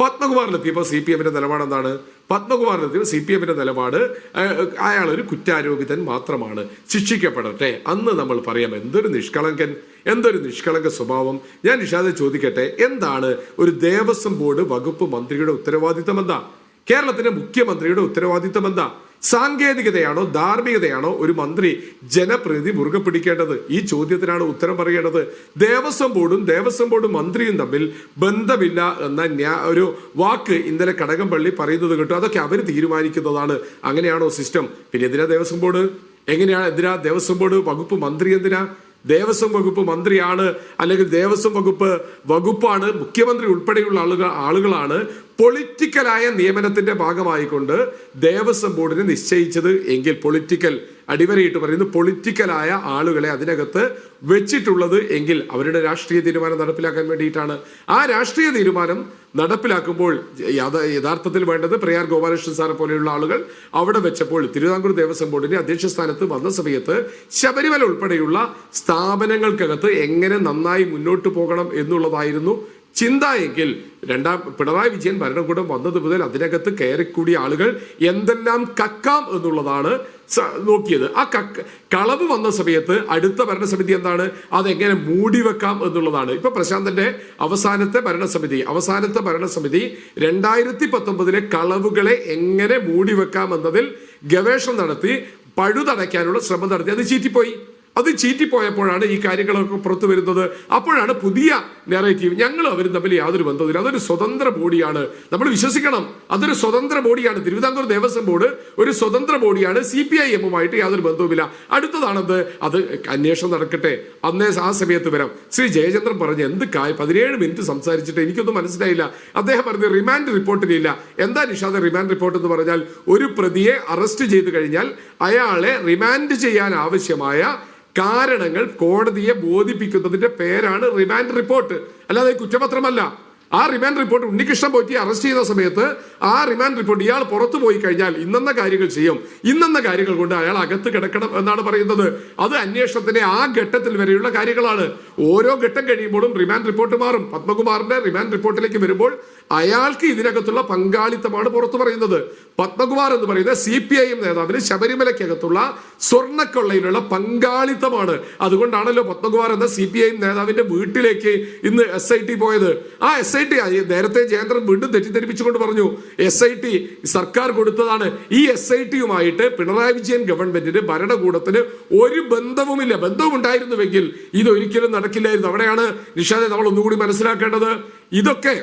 പത്മകുമാറിലെത്തിയപ്പോൾ CPMന്റെ നിലപാട് എന്താണ്? പത്മകുമാറിലെത്തിയപ്പോൾ CPMന്റെ നിലപാട് അയാളൊരു കുറ്റാരോപിതൻ മാത്രമാണ്, ശിക്ഷിക്കപ്പെടട്ടെ. അന്ന് നമ്മൾ പറയാം എന്തൊരു നിഷ്കളങ്ക സ്വഭാവം. ഞാൻ നിഷാദെ ചോദിക്കട്ടെ, എന്താണ് ഒരു ദേവസ്വം ബോർഡ് വകുപ്പ് മന്ത്രിയുടെ ഉത്തരവാദിത്തം? എന്താ കേരളത്തിന്റെ മുഖ്യമന്ത്രിയുടെ ഉത്തരവാദിത്തം? എന്താ സാങ്കേതികതയാണോ ധാർമ്മികതയാണോ ഒരു മന്ത്രി ജനപ്രതിനിധി മുറുകെ പിടിക്കേണ്ടത്? ഈ ചോദ്യത്തിനാണ് ഉത്തരം പറയേണ്ടത്. ദേവസ്വം ബോർഡും മന്ത്രിയും തമ്മിൽ ബന്ധമില്ല എന്ന ഒരു വാക്ക് ഇന്നലെ കടകംപള്ളി പറയുന്നത് കേട്ടു. അതൊക്കെ അവർ തീരുമാനിക്കുന്നതാണ്. അങ്ങനെയാണോ സിസ്റ്റം? പിന്നെ എന്തിനാ ദേവസ്വം ബോർഡ്? എന്തിനാ ദേവസ്വം ബോർഡ് വകുപ്പ് മന്ത്രി? എന്തിനാ ദേവസ്വം വകുപ്പ് മന്ത്രിയാണ്, അല്ലെങ്കിൽ ദേവസ്വം വകുപ്പാണ് മുഖ്യമന്ത്രി ഉൾപ്പെടെയുള്ള ആളുകളാണ് പൊളിറ്റിക്കലായ നിയമനത്തിന്റെ ഭാഗമായിക്കൊണ്ട് ദേവസ്വം ബോർഡിനെ നിശ്ചയിച്ചത് എങ്കിൽ, അടിവരയിട്ട് പറയുന്നു, പൊളിറ്റിക്കലായ ആളുകളെ അതിനകത്ത് വെച്ചിട്ടുള്ളത് എങ്കിൽ അവരുടെ രാഷ്ട്രീയ തീരുമാനം നടപ്പിലാക്കാൻ വേണ്ടിയിട്ടാണ്. ആ രാഷ്ട്രീയ തീരുമാനം നടപ്പിലാക്കുമ്പോൾ യഥാർത്ഥത്തിൽ വേണ്ടത് പ്രയാർ ഗോപാലകൃഷ്ണൻ സാറെ പോലെയുള്ള ആളുകൾ അവിടെ വെച്ചപ്പോൾ തിരുവിതാംകൂർ ദേവസ്വം ബോർഡിന്റെ അധ്യക്ഷ സ്ഥാനത്ത് വന്ന സമയത്ത് ശബരിമല ഉൾപ്പെടെയുള്ള സ്ഥാപനങ്ങൾക്കകത്ത് എങ്ങനെ നന്നായി മുന്നോട്ട് പോകണം എന്നുള്ളതായിരുന്നു ചിന്ത എങ്കിൽ, പിണറായി വിജയൻ ഭരണകൂടം വന്നത് മുതൽ അതിനകത്ത് കയറിക്കൂടിയ ആളുകൾ എന്തെല്ലാം കക്കാം എന്നുള്ളതാണ് നോക്കിയത്. ആ കളവ് വന്ന സമയത്ത് അടുത്ത ഭരണസമിതി എന്താണ്, അതെങ്ങനെ മൂടിവെക്കാം എന്നുള്ളതാണ്. ഇപ്പൊ പ്രശാന്തന്റെ അവസാനത്തെ ഭരണസമിതി 2019 കളവുകളെ എങ്ങനെ മൂടിവെക്കാം എന്നതിൽ ഗവേഷണം നടത്തി പഴുതടയ്ക്കാനുള്ള ശ്രമം നടത്തി. അത് ചീറ്റിപ്പോയി. അത് ചീറ്റിപ്പോയപ്പോഴാണ് ഈ കാര്യങ്ങളൊക്കെ പുറത്തു വരുന്നത്. അപ്പോഴാണ് പുതിയ നെറേറ്റീവ്. ഞങ്ങളും അവരും തമ്മിൽ യാതൊരു ബന്ധവുമില്ല, അതൊരു സ്വതന്ത്ര ബോഡിയാണ്, നമ്മൾ വിശ്വസിക്കണം, അതൊരു സ്വതന്ത്ര ബോഡിയാണ്. തിരുവിതാംകൂർ ദേവസ്വം ബോർഡ് ഒരു സ്വതന്ത്ര ബോഡിയാണ്, CPIM-ഉമായിട്ട് യാതൊരു ബന്ധവുമില്ല. അടുത്തതാണത്, അത് അന്വേഷണം നടക്കട്ടെ, അന്നേ ആ സമയത്ത് വരാം. ശ്രീ ജയചന്ദ്രൻ പറഞ്ഞ് എന്ത് 17 മിനിറ്റ് സംസാരിച്ചിട്ട് എനിക്കൊന്നും മനസ്സിലായില്ല. അദ്ദേഹം പറഞ്ഞ് റിമാൻഡ് റിപ്പോർട്ടിലില്ല. എന്താ നിഷാദ് റിമാൻഡ് റിപ്പോർട്ട് എന്ന് പറഞ്ഞാൽ? ഒരു പ്രതിയെ അറസ്റ്റ് ചെയ്തു കഴിഞ്ഞാൽ അയാളെ റിമാൻഡ് ചെയ്യാൻ ആവശ്യമായ കാരണങ്ങൾ കോടതിയെ ബോധിപ്പിക്കുന്നതിന്റെ പേരാണ് റിമാൻഡ് റിപ്പോർട്ട്, അല്ലാതെ കുറ്റപത്രമല്ല. ആ remand report Unnikrishnan Potti arrest ചെയ്യുന്ന സമയത്ത് ആ റിമാൻഡ് റിപ്പോർട്ട് ഇയാൾ പുറത്തു പോയി കഴിഞ്ഞാൽ ഇന്നെന്ന കാര്യങ്ങൾ ചെയ്യും, ഇന്നെന്ന കാര്യങ്ങൾ കൊണ്ട് അയാൾ അകത്ത് കിടക്കണം എന്നാണ് പറയുന്നത്. അത് അന്വേഷണത്തിന്റെ ആ ഘട്ടത്തിൽ വരെയുള്ള കാര്യങ്ങളാണ്. ഓരോ ഘട്ടം കഴിയുമ്പോഴും റിമാൻഡ് റിപ്പോർട്ട് മാറും. പത്മകുമാറിന്റെ റിമാൻഡ് റിപ്പോർട്ടിലേക്ക് വരുമ്പോൾ അയാൾക്ക് ഇതിനകത്തുള്ള പങ്കാളിത്തമാണ് പുറത്തു പറയുന്നത്. പത്മകുമാർ എന്ന് പറയുന്ന CPIM നേതാവിന് ശബരിമലയ്ക്കകത്തുള്ള സ്വർണ്ണക്കൊള്ളയിലുള്ള പങ്കാളിത്തമാണ്. അതുകൊണ്ടാണല്ലോ പത്മകുമാർ എന്ന CPIM നേതാവിന്റെ വീട്ടിലേക്ക് ഇന്ന് SIT പോയത്. ആ SIT നേരത്തെ ജയേന്ദ്രൻ വീണ്ടും തെറ്റിദ്ധരിപ്പിച്ചുകൊണ്ട് പറഞ്ഞു SIT സർക്കാർ കൊടുത്തതാണ്. ഈ SIT-യുമായിട്ട് പിണറായി വിജയൻ ഗവൺമെന്റിന്, ഭരണകൂടത്തിന് ഒരു ബന്ധവുമില്ല. ബന്ധവും ഉണ്ടായിരുന്നുവെങ്കിൽ ഇതൊരിക്കലും നടക്കില്ലായിരുന്നു. അവിടെയാണ് നിഷാദെ നമ്മൾ ഒന്നുകൂടി മനസ്സിലാക്കേണ്ടത്. ഇതൊക്കെ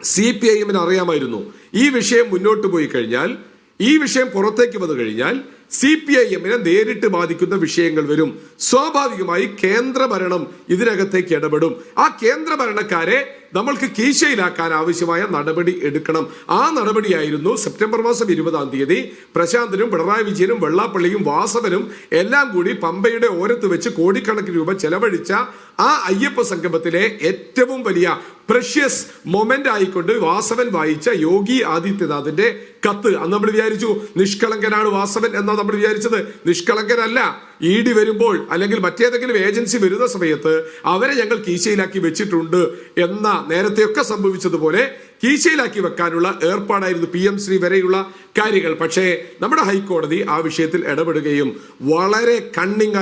CPIM-ന് അറിയാമായിരുന്നു. ഈ വിഷയം മുന്നോട്ട് പോയി കഴിഞ്ഞാൽ, ഈ വിഷയം പുറത്തേക്ക് വന്നു കഴിഞ്ഞാൽ CPIM-നെ നേരിട്ട് ബാധിക്കുന്ന വിഷയങ്ങൾ വരും. സ്വാഭാവികമായി കേന്ദ്ര ഭരണം ഇതിനകത്തേക്ക് ഇടപെടും. ആ കേന്ദ്ര ഭരണക്കാരെ നമ്മൾക്ക് കീശയിലാക്കാൻ ആവശ്യമായ നടപടി എടുക്കണം. ആ നടപടിയായിരുന്നു സെപ്റ്റംബർ മാസം 20-ാം തീയതി പ്രശാന്തനും പിണറായി വിജയനും വെള്ളാപ്പള്ളിയും വാസവനും എല്ലാം കൂടി പമ്പയുടെ ഓരത്ത് വെച്ച് കോടിക്കണക്കിന് രൂപ ചെലവഴിച്ച ആ അയ്യപ്പ സംഗമത്തിലെ ഏറ്റവും വലിയ പ്രഷ്യസ് മൊമെന്റ് ആയിക്കൊണ്ട് വാസവൻ വായിച്ച യോഗി ആദിത്യനാഥിന്റെ കത്ത്. അന്ന് നമ്മൾ വിചാരിച്ചു നിഷ്കളങ്കനാണ് വാസവൻ എന്നാ നമ്മൾ വിചാരിച്ചത്. നിഷ്കളങ്കനല്ല. ED വരുമ്പോൾ അല്ലെങ്കിൽ മറ്റേതെങ്കിലും ഏജൻസി വരുന്ന സമയത്ത് അവരെ ഞങ്ങൾ കീശയിലാക്കി വെച്ചിട്ടുണ്ട് എന്ന നേരത്തെയൊക്കെ സംഭവിച്ചതുപോലെ കീശയിലാക്കി വെക്കാനുള്ള ഏർപ്പാടായിരുന്നു PM-ശ്രീ വരെയുള്ള കാര്യങ്ങൾ. പക്ഷേ നമ്മുടെ ഹൈക്കോടതി ആ വിഷയത്തിൽ ഇടപെടുകയും വളരെ കണ്ണിങ്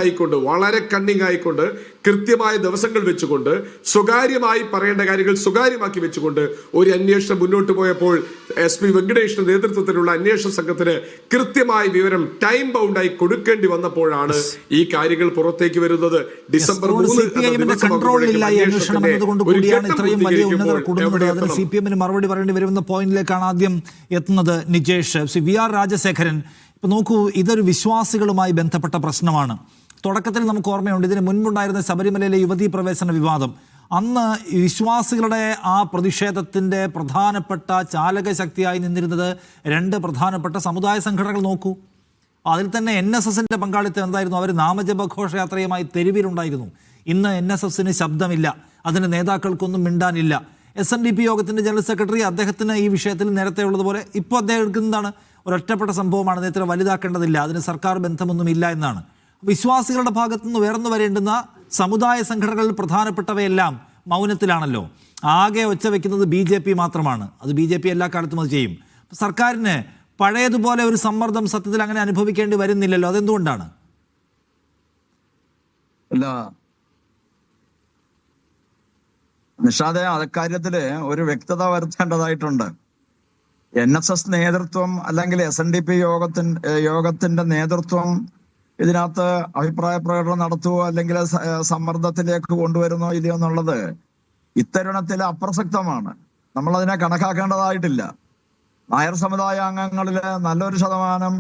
ആയിക്കൊണ്ട് കൃത്യമായ ദിവസങ്ങൾ വെച്ചുകൊണ്ട് സ്വകാര്യമായി പറയേണ്ട കാര്യങ്ങൾ സ്വകാര്യമാക്കി വെച്ചുകൊണ്ട് ഒരു അന്വേഷണം മുന്നോട്ട് പോയപ്പോൾ SP വെങ്കടേഷിന്റെ നേതൃത്വത്തിലുള്ള അന്വേഷണ സംഘത്തിന് കൃത്യമായ വിവരം ടൈം ബൗണ്ടായി കൊടുക്കേണ്ടി വന്നപ്പോഴാണ് ഈ കാര്യങ്ങൾ പുറത്തേക്ക് വരുന്നത്. ഡിസംബർ 3 മറുപടി പറയേണ്ടി വരുന്ന പോയിന്റിലേക്കാണ് ആദ്യം എത്തുന്നത്. നിജേഷ്, VR രാജശേഖരൻ, ഇപ്പൊ നോക്കൂ, ഇതൊരു വിശ്വാസികളുമായി ബന്ധപ്പെട്ട പ്രശ്നമാണ്. തുടക്കത്തിൽ നമുക്ക് ഓർമ്മയുണ്ട്, ഇതിന് മുൻപുണ്ടായിരുന്ന ശബരിമലയിലെ യുവതീ പ്രവേശന വിവാദം. അന്ന് വിശ്വാസികളുടെ ആ പ്രതിഷേധത്തിന്റെ പ്രധാനപ്പെട്ട ചാലകശക്തിയായി നിന്നിരുന്നത് 2 പ്രധാനപ്പെട്ട സമുദായ സംഘടനകൾ. നോക്കൂ, അതിൽ തന്നെ NSSന്റെ പങ്കാളിത്തം എന്തായിരുന്നു? അവർ നാമജപ ഘോഷയാത്രയുമായി തെരുവിലുണ്ടായിരുന്നു. ഇന്ന് NSSന് ശബ്ദമില്ല, അതിന് നേതാക്കൾക്കൊന്നും മിണ്ടാനില്ല. SNDP യോഗത്തിന്റെ ജനറൽ സെക്രട്ടറി, അദ്ദേഹത്തിന് ഈ വിഷയത്തിൽ നേരത്തെ ഉള്ളതുപോലെ ഇപ്പോൾ അദ്ദേഹം എടുക്കുന്നതാണ് ഒരൊറ്റപ്പെട്ട സംഭവമാണ്, നേരത്തെ വലുതാക്കേണ്ടതില്ല, അതിന് സർക്കാർ ബന്ധമൊന്നുമില്ല എന്നാണ്. വിശ്വാസികളുടെ ഭാഗത്തു നിന്ന് ഉയർന്നു വരേണ്ടുന്ന സമുദായ സംഘടനകളിൽ പ്രധാനപ്പെട്ടവയെല്ലാം മൗനത്തിലാണല്ലോ. ആകെ ഒച്ച വയ്ക്കുന്നത് BJP മാത്രമാണ്. അത് BJP എല്ലാ കാലത്തും അത് ചെയ്യും. സർക്കാരിന് പഴയതുപോലെ ഒരു സമ്മർദ്ദം സത്യത്തിൽ അങ്ങനെ അനുഭവിക്കേണ്ടി വരുന്നില്ലല്ലോ. അതെന്തുകൊണ്ടാണ്? അല്ല നിഷാദെ, അക്കാര്യത്തില് ഒരു വ്യക്തത വരുത്തേണ്ടതായിട്ടുണ്ട്. NSS നേതൃത്വം അല്ലെങ്കിൽ SNDP യോഗത്തിന്റെ നേതൃത്വം ഇതിനകത്ത് അഭിപ്രായ പ്രകടനം നടത്തുവോ അല്ലെങ്കിൽ സമ്മർദ്ദത്തിലേക്ക് കൊണ്ടുവരുന്നോ ഇല്ലയോ എന്നുള്ളത് ഇത്തരുണത്തിൽ അപ്രസക്തമാണ്. നമ്മളതിനെ കണക്കാക്കേണ്ടതായിട്ടില്ല. നായർ സമുദായ അംഗങ്ങളില് നല്ലൊരു ശതമാനം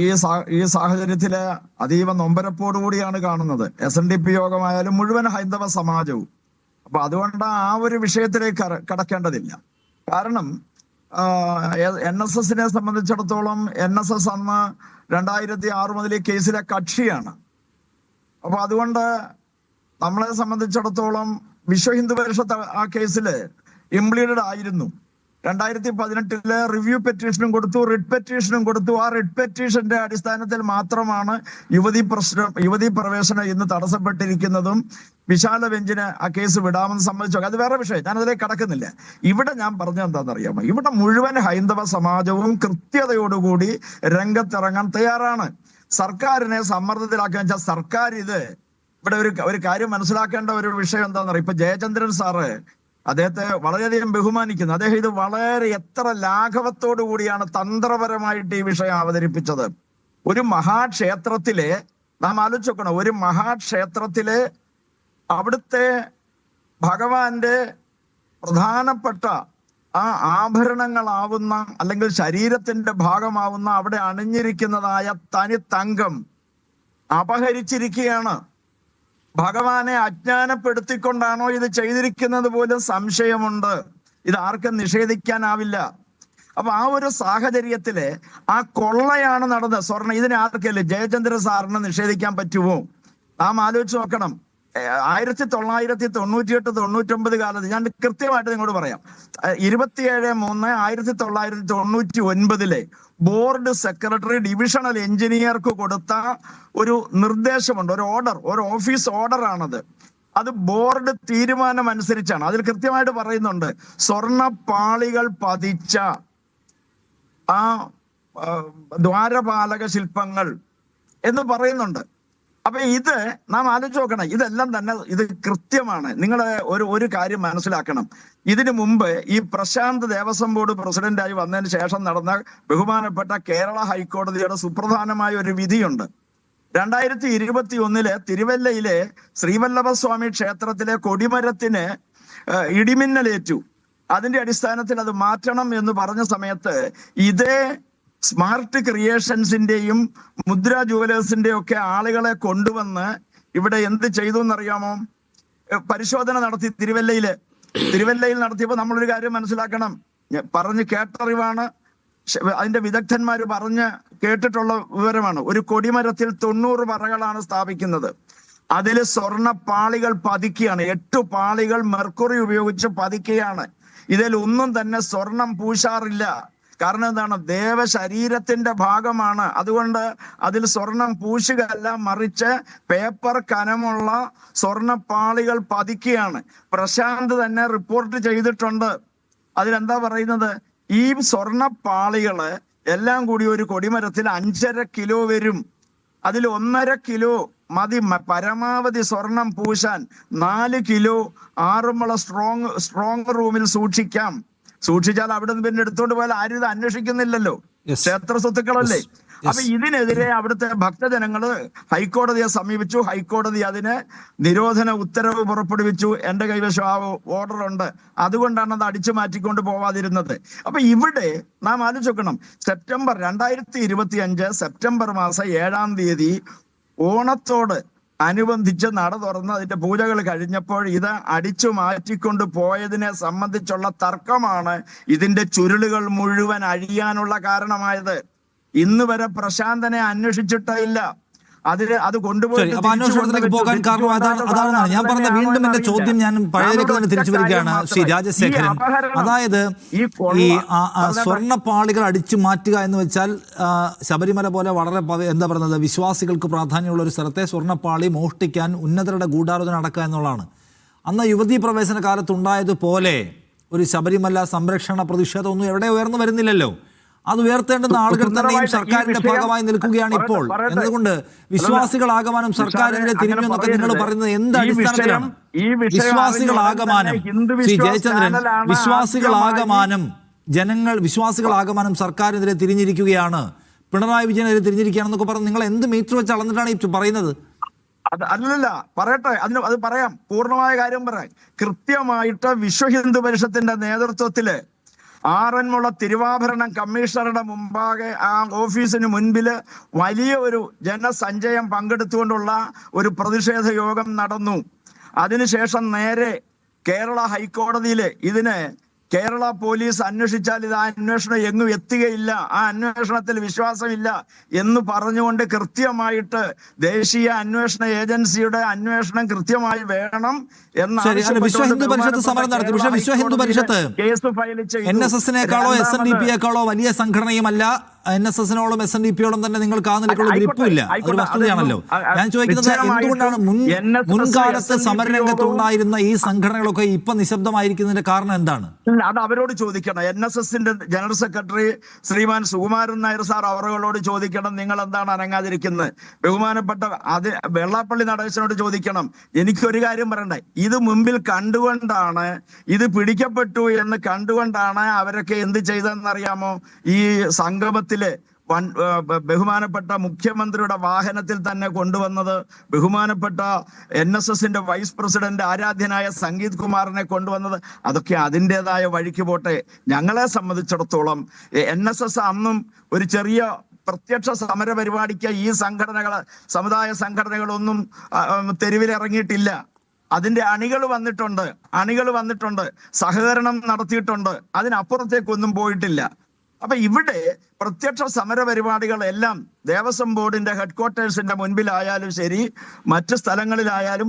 ഈ സാഹചര്യത്തില് അതീവ നൊമ്പരപ്പോടുകൂടിയാണ് കാണുന്നത്. SNDP യോഗമായാലും മുഴുവൻ ഹൈന്ദവ സമാജവും. അപ്പൊ അതുകൊണ്ട് ആ ഒരു വിഷയത്തിലേക്ക് കടക്കേണ്ടതില്ല. കാരണം NSSനെ സംബന്ധിച്ചിടത്തോളം NSS അന്ന് 2006 മുതൽ ഈ കേസിലെ കക്ഷിയാണ്. അപ്പൊ അതുകൊണ്ട് നമ്മളെ സംബന്ധിച്ചിടത്തോളം വിശ്വ ഹിന്ദു പരിഷത്ത് ആ കേസിൽ ഇംപ്ലീഡഡ് ആയിരുന്നു. 2018 റിവ്യൂ പെറ്റീഷനും കൊടുത്തു, റിട്ട് പെറ്റീഷനും കൊടുത്തു. ആ റിട്ട് പെറ്റീഷന്റെ അടിസ്ഥാനത്തിൽ മാത്രമാണ് യുവതീ പ്രവേശനം ഇന്ന് തടസ്സപ്പെട്ടിരിക്കുന്നതും വിശാല ബെഞ്ചിന് ആ കേസ് വിടാമെന്ന് സമ്മതിച്ചു. അത് വേറെ വിഷയം, ഞാൻ അതിലേക്ക് കടക്കുന്നില്ല. ഇവിടെ ഞാൻ പറഞ്ഞത് എന്താണെന്നറിയാമോ? ഇവിടെ മുഴുവൻ ഹൈന്ദവ സമാജവും കൃത്യതയോടുകൂടി രംഗത്തിറങ്ങാൻ തയ്യാറാണ്. സർക്കാരിനെ സമ്മർദ്ദത്തിലാക്കുക വെച്ചാൽ സർക്കാർ ഇവിടെ ഒരു കാര്യം മനസ്സിലാക്കേണ്ട ഒരു വിഷയം എന്താണെന്നറിയാം. ഇപ്പൊ ജയചന്ദ്രൻ സാറ് അദ്ദേഹത്തെ വളരെയധികം ബഹുമാനിക്കുന്നു. അദ്ദേഹം ഇത് വളരെ എത്ര ലാഘവത്തോടു കൂടിയാണ് തന്ത്രപരമായിട്ട് ഈ വിഷയം അവതരിപ്പിച്ചത്. ഒരു മഹാക്ഷേത്രത്തിലെ നാം ആലോചിച്ച് നോക്കണം, ഒരു മഹാക്ഷേത്രത്തിലെ അവിടുത്തെ ഭഗവാന്റെ പ്രധാനപ്പെട്ട ആ ആഭരണങ്ങളാവുന്ന അല്ലെങ്കിൽ ശരീരത്തിന്റെ ഭാഗമാവുന്ന അവിടെ അണിഞ്ഞിരിക്കുന്നതായ തനി തങ്കം അപഹരിച്ചിരിക്കുകയാണ്. ഭഗവാനെ അജ്ഞാനപ്പെടുത്തിക്കൊണ്ടാണോ ഇത് ചെയ്തിരിക്കുന്നത് പോലും സംശയമുണ്ട്. ഇത് ആർക്കും നിഷേധിക്കാനാവില്ല. അപ്പൊ ആ ഒരു സാഹചര്യത്തില് ആ കൊള്ളയാണ് നടന്നത്. സ്വർണ്ണ ഇതിനെ ആർക്കല്ലേ ജയചന്ദ്ര സാറിന് നിഷേധിക്കാൻ പറ്റുമോ? നാം ആലോചിച്ച് നോക്കണം. 1998, 99 കാലത്ത് ഞാൻ കൃത്യമായിട്ട് നിങ്ങളോട് പറയാം. 27/3/1999 ബോർഡ് സെക്രട്ടറി ഡിവിഷണൽ എഞ്ചിനീയർക്ക് കൊടുത്ത ഒരു നിർദ്ദേശമുണ്ട്, ഒരു ഓഫീസ് ഓർഡറാണത്. അത് ബോർഡ് തീരുമാനം അനുസരിച്ചാണ്. അതിൽ കൃത്യമായിട്ട് പറയുന്നുണ്ട്, സ്വർണപ്പാളികൾ പതിച്ച ആ ദ്വാരപാലക ശില്പങ്ങൾ എന്ന് പറയുന്നുണ്ട്. അപ്പൊ ഇത് നാം ആലോചിച്ച് നോക്കണം. ഇതെല്ലാം തന്നെ ഇത് കൃത്യമാണ്. നിങ്ങൾ ഒരു കാര്യം മനസ്സിലാക്കണം. ഇതിനു മുമ്പ് ഈ പ്രശാന്ത് ദേവസ്വം ബോർഡ് പ്രസിഡന്റായി വന്നതിന് ശേഷം നടന്ന ബഹുമാനപ്പെട്ട കേരള ഹൈക്കോടതിയുടെ സുപ്രധാനമായ ഒരു വിധിയുണ്ട്. 2021 തിരുവല്ലയിലെ ശ്രീവല്ലഭസ്വാമി ക്ഷേത്രത്തിലെ കൊടിമരത്തിന് ഇടിമിന്നലേറ്റു. അതിന്റെ അടിസ്ഥാനത്തിൽ അത് മാറ്റണം എന്ന് പറഞ്ഞ സമയത്ത് ഇതേ സ്മാർട്ട് ക്രിയേഷൻസിന്റെയും മുദ്ര ജുവലേഴ്സിന്റെയും ഒക്കെ ആളുകളെ കൊണ്ടുവന്ന് ഇവിടെ എന്ത് ചെയ്തു എന്നറിയാമോ? പരിശോധന നടത്തി. തിരുവല്ലയിൽ നടത്തിയപ്പോൾ നമ്മളൊരു കാര്യം മനസ്സിലാക്കണം. പറഞ്ഞ് കേട്ടറിവാണ്, അതിന്റെ വിദഗ്ധന്മാർ പറഞ്ഞ് കേട്ടിട്ടുള്ള വിവരമാണ്. ഒരു കൊടിമരത്തിൽ 90 പറകളാണ് സ്ഥാപിക്കുന്നത്. അതിൽ സ്വർണ്ണ പാളികൾ പതിക്കുകയാണ്. 8 പാളികൾ മെർക്കുറി ഉപയോഗിച്ച് പതിക്കുകയാണ്. ഇതിൽ ഒന്നും തന്നെ സ്വർണം പൂശാറില്ല. കാരണം എന്താണ്? ദേവശരീരത്തിന്റെ ഭാഗമാണ്. അതുകൊണ്ട് അതിൽ സ്വർണം പൂശുകയല്ല, മറിച്ച് പേപ്പർ കനമുള്ള സ്വർണപ്പാളികൾ പതിക്കുകയാണ്. പ്രശാന്ത് തന്നെ റിപ്പോർട്ട് ചെയ്തിട്ടുണ്ട്. അതിലെന്താ പറയുന്നത്? ഈ സ്വർണപ്പാളികള് എല്ലാം കൂടി ഒരു കൊടിമരത്തിൽ 5.5 കിലോ വരും. അതിൽ 1.5 കിലോ മതി പരമാവധി സ്വർണം പൂശാൻ. 4 കിലോ ആറുമുള സ്ട്രോങ് റൂമിൽ സൂക്ഷിച്ചാൽ അവിടെ നിന്ന് പിന്നെ എടുത്തോണ്ട് പോയാൽ ആരും ഇത് അന്വേഷിക്കുന്നില്ലല്ലോ. ക്ഷേത്ര സ്വത്തുക്കളല്ലേ. അപ്പൊ ഇതിനെതിരെ അവിടുത്തെ ഭക്തജനങ്ങള് ഹൈക്കോടതിയെ സമീപിച്ചു. ഹൈക്കോടതി അതിന് നിരോധന ഉത്തരവ് പുറപ്പെടുവിച്ചു. എന്റെ കൈവശം ആ ഓർഡർ ഉണ്ട്. അതുകൊണ്ടാണ് അത് അടിച്ചു മാറ്റിക്കൊണ്ട് പോവാതിരുന്നത്. അപ്പൊ ഇവിടെ നാം ആലോചിക്കണം, 2025 സെപ്റ്റംബർ മാസം 7-ാം തീയതി ഓണത്തോട് അനുബന്ധിച്ച് നട തുറന്ന് അതിന്റെ പൂജകൾ കഴിഞ്ഞപ്പോൾ ഇത് അടിച്ചു മാറ്റിക്കൊണ്ട് പോയതിനെ സംബന്ധിച്ചുള്ള തർക്കമാണ് ഇതിന്റെ ചുരുളുകൾ മുഴുവൻ അഴിയാനുള്ള കാരണമായത്. ഇന്ന് വരെ പ്രശാന്തനെ അന്വേഷിച്ചിട്ടില്ല. അത് കൊണ്ടുപോയി അന്വേഷണത്തിലേക്ക് പോകാൻ കാരണം അതാണ് ഞാൻ പറഞ്ഞത്. വീണ്ടും എന്റെ ചോദ്യം ഞാൻ പഴയതിലേക്ക് തന്നെ തിരിച്ചു വരികയാണ് ശ്രീ രാജശേഖരൻ. അതായത് ഈ സ്വർണ്ണപ്പാളികൾ അടിച്ചു മാറ്റുക എന്ന് വെച്ചാൽ ശബരിമല പോലെ വളരെ എന്താ പറയുന്നത്, വിശ്വാസികൾക്ക് പ്രാധാന്യമുള്ള ഒരു സ്ഥലത്തെ സ്വർണ്ണപ്പാളി മോഷ്ടിക്കാൻ ഉന്നതരുടെ ഗൂഢാലോചന നടക്കുക എന്നുള്ളതാണ്. അന്ന് യുവതീ പ്രവേശന കാലത്തുണ്ടായതുപോലെ ഒരു ശബരിമല സംരക്ഷണ പ്രതിഷേധമൊന്നും എവിടെ ഉയർന്നു വരുന്നില്ലല്ലോ. അത് ഉയർത്തേണ്ടുന്ന ആളുകൾ തന്നെയും സർക്കാരിന്റെ ഭാഗമായി നിൽക്കുകയാണ് ഇപ്പോൾ. എന്നതുകൊണ്ട് വിശ്വാസികളാകമാനം സർക്കാരിന്റെ തിരിഞ്ഞെന്നൊക്കെ നിങ്ങൾ പറയുന്നത് എന്ത് അടിസ്ഥാനത്തിലാണ്? വിശ്വാസികളാകമാനം ശ്രീ ജയചന്ദ്രൻ, വിശ്വാസികളാകമാനം സർക്കാരിനെതിരെ തിരിഞ്ഞിരിക്കുകയാണ്, പിണറായി വിജയനെതിരെ തിരിഞ്ഞിരിക്കുകയാണെന്നൊക്കെ പറഞ്ഞ് നിങ്ങൾ എന്ത് മീറ്റർ വെച്ച് അളന്നിട്ടാണ് ഈ പറയുന്നത്? അല്ലല്ല, പറയട്ടെ, അത് പറയാം. പൂർണ്ണമായ കാര്യം പറയാം. കൃത്യമായിട്ട് വിശ്വ ഹിന്ദു പരിഷത്തിന്റെ നേതൃത്വത്തില് ആറന്മുള തിരുവാഭരണം കമ്മീഷണറുടെ മുമ്പാകെ ആ ഓഫീസിന് മുൻപിൽ വലിയ ഒരു ജനസഞ്ചയം പങ്കെടുത്തുകൊണ്ടുള്ള ഒരു പ്രതിഷേധ യോഗം നടന്നു. അതിനുശേഷം നേരെ കേരള ഹൈക്കോടതിയില് ഇതിന് കേരള പോലീസ് അന്വേഷിച്ചാൽ ഇത് ആ അന്വേഷണം എങ്ങും എത്തുകയില്ല, ആ അന്വേഷണത്തിൽ വിശ്വാസമില്ല എന്ന് പറഞ്ഞുകൊണ്ട് കൃത്യമായിട്ട് ദേശീയ അന്വേഷണ ഏജൻസിയുടെ അന്വേഷണം കൃത്യമായി വേണം എന്ന് വിശ്വ ഹിന്ദു പരിഷത്ത് സമരം നടത്തി. പക്ഷേ വിശ്വ ഹിന്ദു പരിഷത്ത് NSSനേക്കാളോ SNDP-യേക്കാളോ വലിയ സംഘടനയുമല്ല. NSSനോളം SNDP-യോളം തന്നെ നിങ്ങൾക്ക് ആ നിലയ്ക്കുള്ള ഗ്രിപ്പുമില്ല. അതൊരു വസ്തുതയാണല്ലോ. ഞാൻ ചോദിക്കുന്നത് എന്തുകൊണ്ടാണ് മുൻകാലത്ത് സമരരംഗത്തുണ്ടായിരുന്ന ഈ സംഘടനകളൊക്കെ ഇപ്പൊ നിശബ്ദമായിരിക്കുന്നതിന്റെ കാരണം എന്താണ്? അത് അവരോട് ചോദിക്കണം. NSSന്റെ ജനറൽ സെക്രട്ടറി ശ്രീമാൻ സുകുമാരൻ നായർ സാർ അവരോട് ചോദിക്കണം, നിങ്ങൾ എന്താണ് അനങ്ങാതിരിക്കുന്നത്? ബഹുമാനപ്പെട്ട വെള്ളാപ്പള്ളി നടേശനോട് ചോദിക്കണം. എനിക്കൊരു കാര്യം പറയണ്ടേ, ഇത് മുമ്പിൽ കണ്ടുകൊണ്ടാണ്, ഇത് പിടിക്കപ്പെട്ടു എന്ന് കണ്ടുകൊണ്ടാണ് അവരൊക്കെ എന്ത് ചെയ്തതെന്നറിയാമോ? ഈ സംഗമത്തില് ബഹുമാനപ്പെട്ട മുഖ്യമന്ത്രിയുടെ വാഹനത്തിൽ തന്നെ കൊണ്ടുവന്നത് ബഹുമാനപ്പെട്ട NSSന്റെ വൈസ് പ്രസിഡന്റ് ആരാധ്യനായ സംഗീത് കുമാറിനെ കൊണ്ടുവന്നത്, അതൊക്കെ അതിൻ്റെതായ വഴിക്ക് പോട്ടെ. ഞങ്ങളെ സംബന്ധിച്ചിടത്തോളം NSS അന്നും ഒരു ചെറിയ പ്രത്യക്ഷ സമര പരിപാടിക്ക് ഈ സമുദായ സംഘടനകളൊന്നും തെരുവിലിറങ്ങിയിട്ടില്ല. അതിന്റെ അണികൾ വന്നിട്ടുണ്ട്, സഹകരണം നടത്തിയിട്ടുണ്ട്, അതിനപ്പുറത്തേക്കൊന്നും പോയിട്ടില്ല. അപ്പൊ ഇവിടെ പ്രത്യക്ഷ സമര പരിപാടികളെല്ലാം ദേവസ്വം ബോർഡിന്റെ ഹെഡ്ക്വാർട്ടേഴ്സിന്റെ മുൻപിലായാലും ശരി, മറ്റു സ്ഥലങ്ങളിലായാലും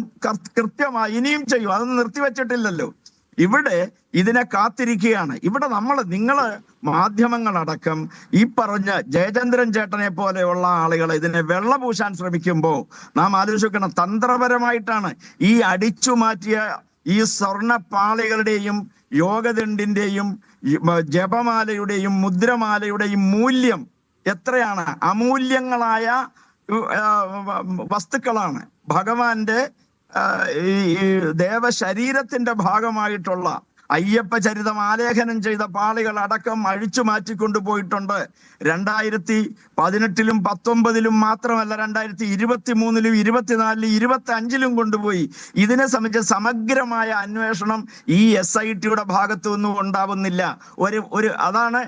കൃത്യമായി ഇനിയും ചെയ്യും. അതൊന്നും നിർത്തിവെച്ചിട്ടില്ലല്ലോ. ഇവിടെ ഇതിനെ കാത്തിരിക്കുകയാണ്. ഇവിടെ നിങ്ങള് മാധ്യമങ്ങളടക്കം ഈ പറഞ്ഞ ജയചന്ദ്രൻ ചേട്ടനെ പോലെയുള്ള ആളുകൾ ഇതിനെ വെള്ളപൂശാൻ ശ്രമിക്കുമ്പോൾ നാം ആലോചിക്കണം, തന്ത്രപരമായിട്ടാണ് ഈ അടിച്ചു മാറ്റിയ ഈ സ്വർണപ്പാളികളുടെയും യോഗദണ്ഡിന്റെയും ജപമാലയുടെയും മുദ്രമാലയുടെയും മൂല്യം എത്രയാണ്? അമൂല്യങ്ങളായ വസ്തുക്കളാണ്. ഭഗവാന്റെ ഈ ദേവശരീരത്തിന്റെ ഭാഗമായിട്ടുള്ള അയ്യപ്പ ചരിതം ആലേഖനം ചെയ്ത പാളികൾ അടക്കം അഴിച്ചു മാറ്റിക്കൊണ്ടുപോയിട്ടുണ്ട്. 2018-ലും 2019-ലും മാത്രമല്ല, 2023-ലും 2024-ലും 2025-ലും കൊണ്ടുപോയി. ഇതിനെ സംബന്ധിച്ച് സമഗ്രമായ അന്വേഷണം ഈ SITയുടെ ഭാഗത്തു നിന്നും ഉണ്ടാവുന്നില്ല. അതാണ്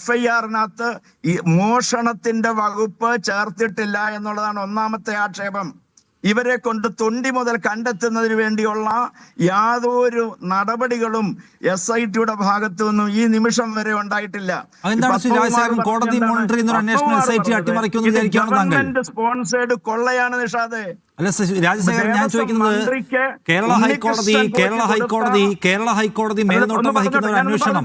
FIR-നകത്ത് ഈ മോഷണത്തിന്റെ വകുപ്പ് ചേർത്തിട്ടില്ല എന്നുള്ളതാണ് ഒന്നാമത്തെ ആക്ഷേപം. ഇവരെ കൊണ്ട് തൊണ്ടി മുതൽ കണ്ടെത്തുന്നതിന് വേണ്ടിയുള്ള യാതൊരു നടപടികളും SITയുടെ ഭാഗത്തു നിന്നും ഈ നിമിഷം വരെ ഉണ്ടായിട്ടില്ല. ഗവൺമെന്റ് സ്പോൺസേഡ് കൊള്ളയാണ് നിഷാദേ. അല്ല രാജശേഖരൻ, ഞാൻ ചോദിക്കുന്നത് കേരള ഹൈക്കോടതി മേൽനോട്ടം വഹിക്കുന്ന ഒരു അന്വേഷണം